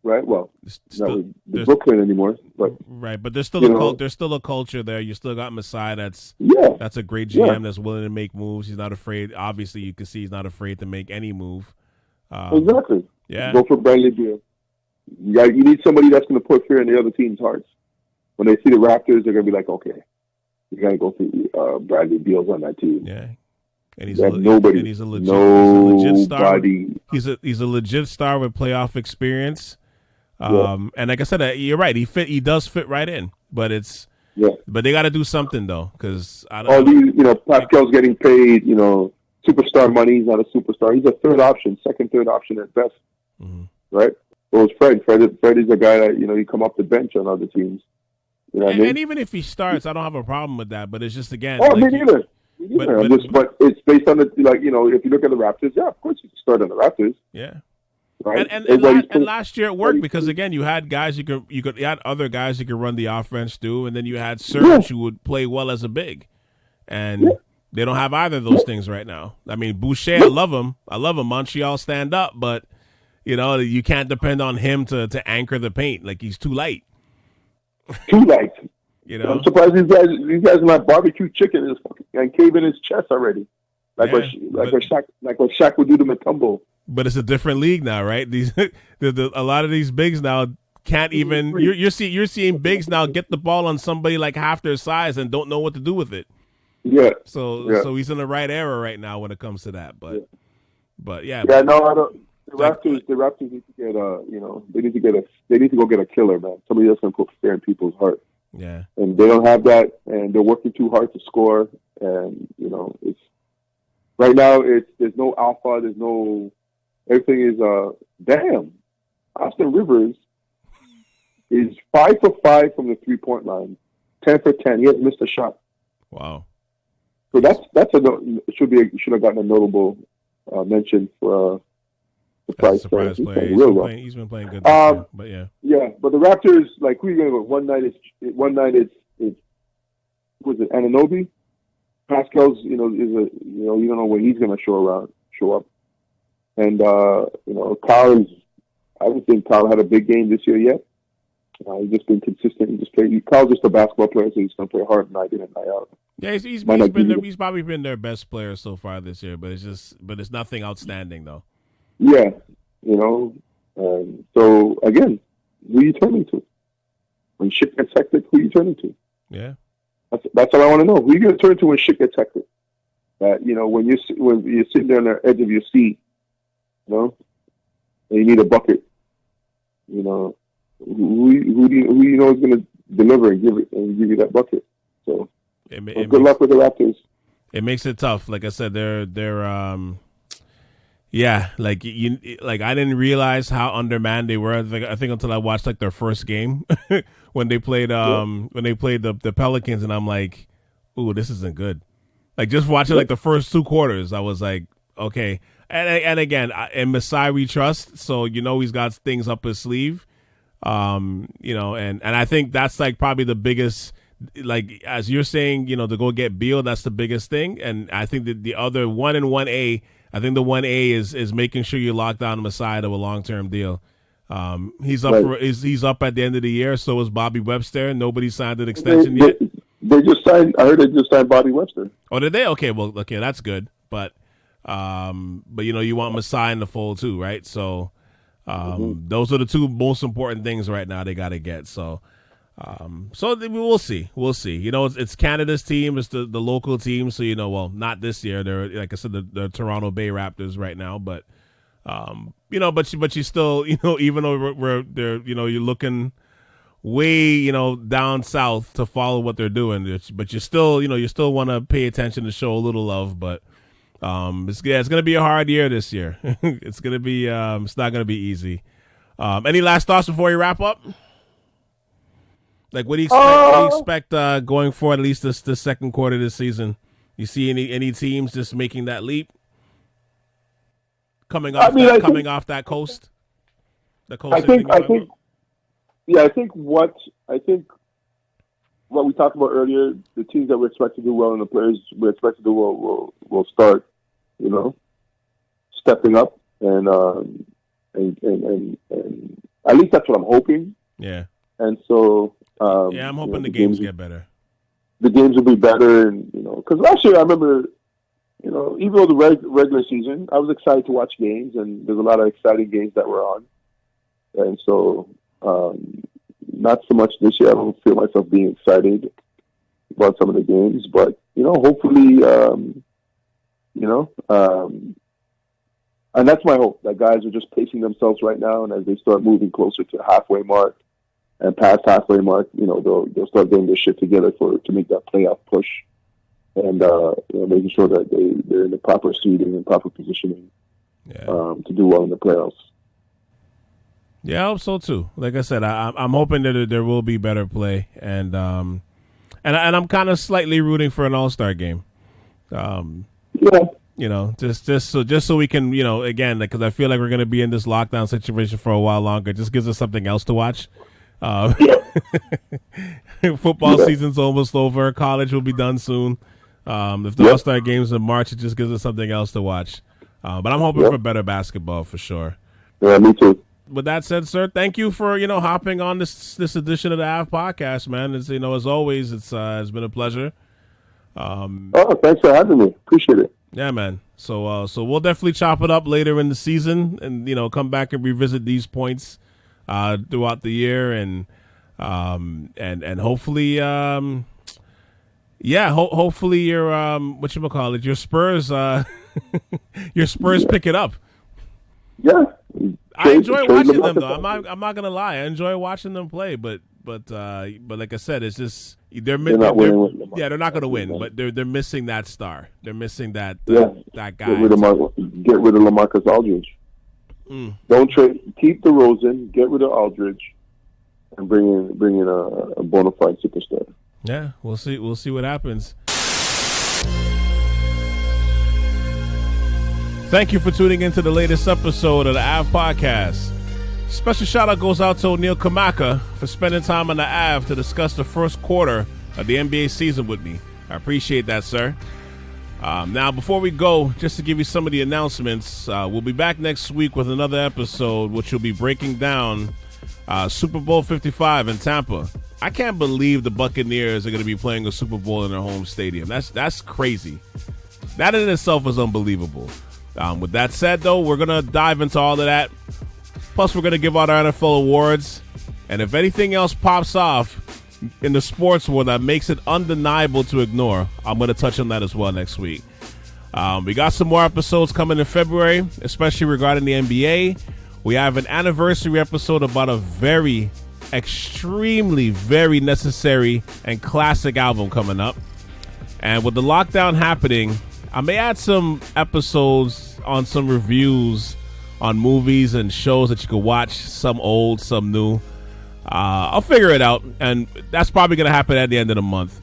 Speaker 3: right? Well, not with Brooklyn anymore, but
Speaker 1: right. But there's still a culture there. You still got Masai. That's a great GM that's willing to make moves. He's not afraid. Obviously, you can see he's not afraid to make any move.
Speaker 3: Exactly.
Speaker 1: Yeah.
Speaker 3: Go for Bradley Beal. You need somebody that's going to put fear in the other team's hearts. When they see the Raptors, they're going to be like, okay, you got to go for Bradley Beal's on that team.
Speaker 1: Yeah. And he's
Speaker 3: nobody.
Speaker 1: He's a legit star.
Speaker 3: Nobody.
Speaker 1: He's a legit star with playoff experience. And like I said, you're right. He does fit right in, but but they got to do something though, because
Speaker 3: Pascal's getting paid, superstar money. He's not a superstar. He's a third option at best, right? Well, it's Fred. Fred is a guy that you come off the bench on other teams. You know what I mean?
Speaker 1: And even if he starts, I don't have a problem with that. But it's just again.
Speaker 3: Me neither. But it's based on if you look at the Raptors, of course you can start on the Raptors.
Speaker 1: Yeah.
Speaker 3: Right.
Speaker 1: And last year it worked because again you had guys you had other guys you could run the offense too, and then you had Serge who would play well as a big, and they don't have either of those things right now. I mean Boucher, I love him. Montreal stand up, but you can't depend on him to anchor the paint. Like he's too light.
Speaker 3: Too light. I'm surprised these guys are not barbecue chicken and cave in his chest already. Like what Shaq would do to Mutombo.
Speaker 1: But it's a different league now, right? A lot of these bigs now can't even. You're seeing bigs now get the ball on somebody like half their size and don't know what to do with it.
Speaker 3: Yeah.
Speaker 1: So he's in the right era right now when it comes to that. But yeah.
Speaker 3: Yeah, no, I don't. The Raptors need to get they need to go get a killer, man. Somebody that's going to put fear in people's heart.
Speaker 1: Yeah. And
Speaker 3: they don't have that, and they're working too hard to score. And it's right now. There's no alpha. There's no. Everything is damn. Austin Rivers is 5 for 5 from the 3-point line, 10 for 10. He hasn't missed a shot.
Speaker 1: Wow.
Speaker 3: So should have gotten a notable mention for.
Speaker 1: Surprise player. He's been playing good this year, but yeah.
Speaker 3: Yeah, but the Raptors, like, who are you going to go? One night it's was it Anunoby? Pascal's, you don't know when he's going to show up. And, Kyle I don't think Kyle had a big game this year yet. He's just been consistent. Kyle's just a basketball player, so he's going to play hard night in and night out.
Speaker 1: Yeah, he's probably been their best player so far this year, but it's nothing outstanding though.
Speaker 3: Yeah, so again, who are you turning to? When shit gets hectic, who are you turning to?
Speaker 1: Yeah.
Speaker 3: That's what I want to know. Who are you going to turn to when shit gets hectic? When you're sitting there on the edge of your seat, and you need a bucket, who you know is going to deliver and give you that bucket. So good luck with the Raptors.
Speaker 1: It makes it tough. Like I said, they're Yeah, like I didn't realize how undermanned they were. I think until I watched like their first game when they played the Pelicans, and I'm like, ooh, this isn't good. Like just watching like the first 2 quarters, I was like, okay. And again, in Masai we trust, so he's got things up his sleeve. And I think that's like probably the biggest, like as you're saying, to go get Beal, that's the biggest thing. And I think that the other 1 and 1A. I think the 1A is making sure you lock down Masai to a long-term deal. He's up
Speaker 3: Right.
Speaker 1: he's up at the end of the year. So is Bobby Webster. Nobody signed an extension yet.
Speaker 3: They just signed. I heard they just signed Bobby Webster.
Speaker 1: Oh, did they? Okay, well, that's good. But you want Masai in the fold too, right? So those are the 2 most important things right now they got to get. So we'll see. We'll see. It's Canada's team. It's the local team. So, well, not this year. They're, like I said, the Toronto Bay Raptors right now. But, but you still, even though you're looking way, down south to follow what they're doing. But you still, you still want to pay attention to show a little love. But it's going to be a hard year this year. It's going to be, it's not going to be easy. Any last thoughts before you wrap up? Like, what do you expect going forward, at least the second quarter of this season? You see any teams just making that leap? Coming off that coast? The coast
Speaker 3: I think what we talked about earlier, the teams that we expect to do well and the players we expect to do well will start, stepping up and at least that's what I'm hoping.
Speaker 1: Yeah.
Speaker 3: And so
Speaker 1: I'm hoping the games get better.
Speaker 3: The games will be better, and because last year I remember, even though the regular season, I was excited to watch games, and there's a lot of exciting games that were on, and so not so much this year. I don't feel myself being excited about some of the games, but hopefully, and that's my hope, that guys are just pacing themselves right now, and as they start moving closer to halfway mark. And past halfway mark, they'll start getting their shit together to make that playoff push, and making sure that they're in the proper seating and proper positioning to do well in the playoffs.
Speaker 1: Yeah, I hope so too. Like I said, I'm hoping that there will be better play, and I'm kind of slightly rooting for an All-Star game. Just so we can, again, because I feel like we're going to be in this lockdown situation for a while longer. It just gives us something else to watch. Football season's almost over. College will be done soon. If the All-Star game's in March, it just gives us something else to watch. But I'm hoping for better basketball for sure.
Speaker 3: Yeah, me too.
Speaker 1: With that said, sir, thank you for hopping on this edition of the Ave Podcast, man. It's, as always, it's been a pleasure.
Speaker 3: Thanks for having me. Appreciate it.
Speaker 1: Yeah, man. So we'll definitely chop it up later in the season, and come back and revisit these points throughout the year, and hopefully, hopefully your your Spurs, your Spurs pick it up.
Speaker 3: Yeah,
Speaker 1: I enjoy watching them though. I'm not gonna lie, I enjoy watching them play, but like I said, it's just they're not gonna win, but they're missing that star. They're missing that guy.
Speaker 3: Get rid of LaMarcus Aldridge. Don't trade. Keep DeRozan. Get rid of Aldridge, and bring in a bona fide superstar.
Speaker 1: Yeah, we'll see. We'll see what happens. Thank you for tuning into the latest episode of the Ave Podcast. Special shout out goes out to O'Neil Kamaka for spending time on the Ave to discuss the first quarter of the NBA season with me. I appreciate that, sir. Now, before we go, just to give you some of the announcements, we'll be back next week with another episode, which will be breaking down Super Bowl 55 in Tampa. I can't believe the Buccaneers are going to be playing a Super Bowl in their home stadium. That's crazy. That in itself is unbelievable. With that said, though, we're going to dive into all of that. Plus, we're going to give out our NFL awards. And if anything else pops off in the sports world that makes it undeniable to ignore, I'm going to touch on that as well next week. We got some more episodes coming in February, especially regarding the NBA. We have an anniversary episode about a very, extremely, very necessary and classic album coming up. And with the lockdown happening, I may add some episodes on some reviews on movies and shows that you can watch, some old, some new. I'll figure it out, and that's probably going to happen at the end of the month.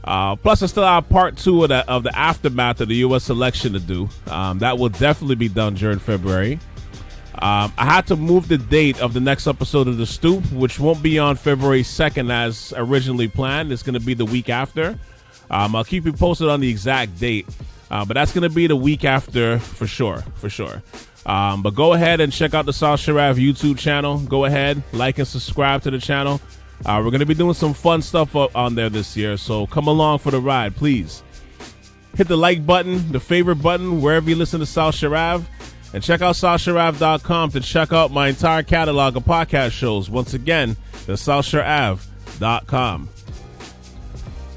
Speaker 1: Plus, I still have part 2 of the aftermath of the U.S. election to do. That will definitely be done during February. I had to move the date of the next episode of The Stoop, which won't be on February 2nd as originally planned. It's going to be the week after. I'll keep you posted on the exact date, but that's going to be the week after for sure. But go ahead and check out the South Sharav YouTube channel. Go ahead, like and subscribe to the channel. We're going to be doing some fun stuff on there this year, so come along for the ride, please. Hit the like button, the favorite button, wherever you listen to South Sharav. And check out SouthSharav.com to check out my entire catalog of podcast shows. Once again, that's SouthSharav.com.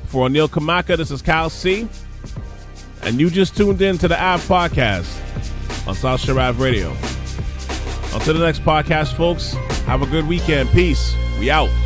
Speaker 1: For O'Neil Kamaka, this is Cal C. And you just tuned in to the Ave Podcast on South Sharav Radio. Until the next podcast, folks, have a good weekend. Peace. We out.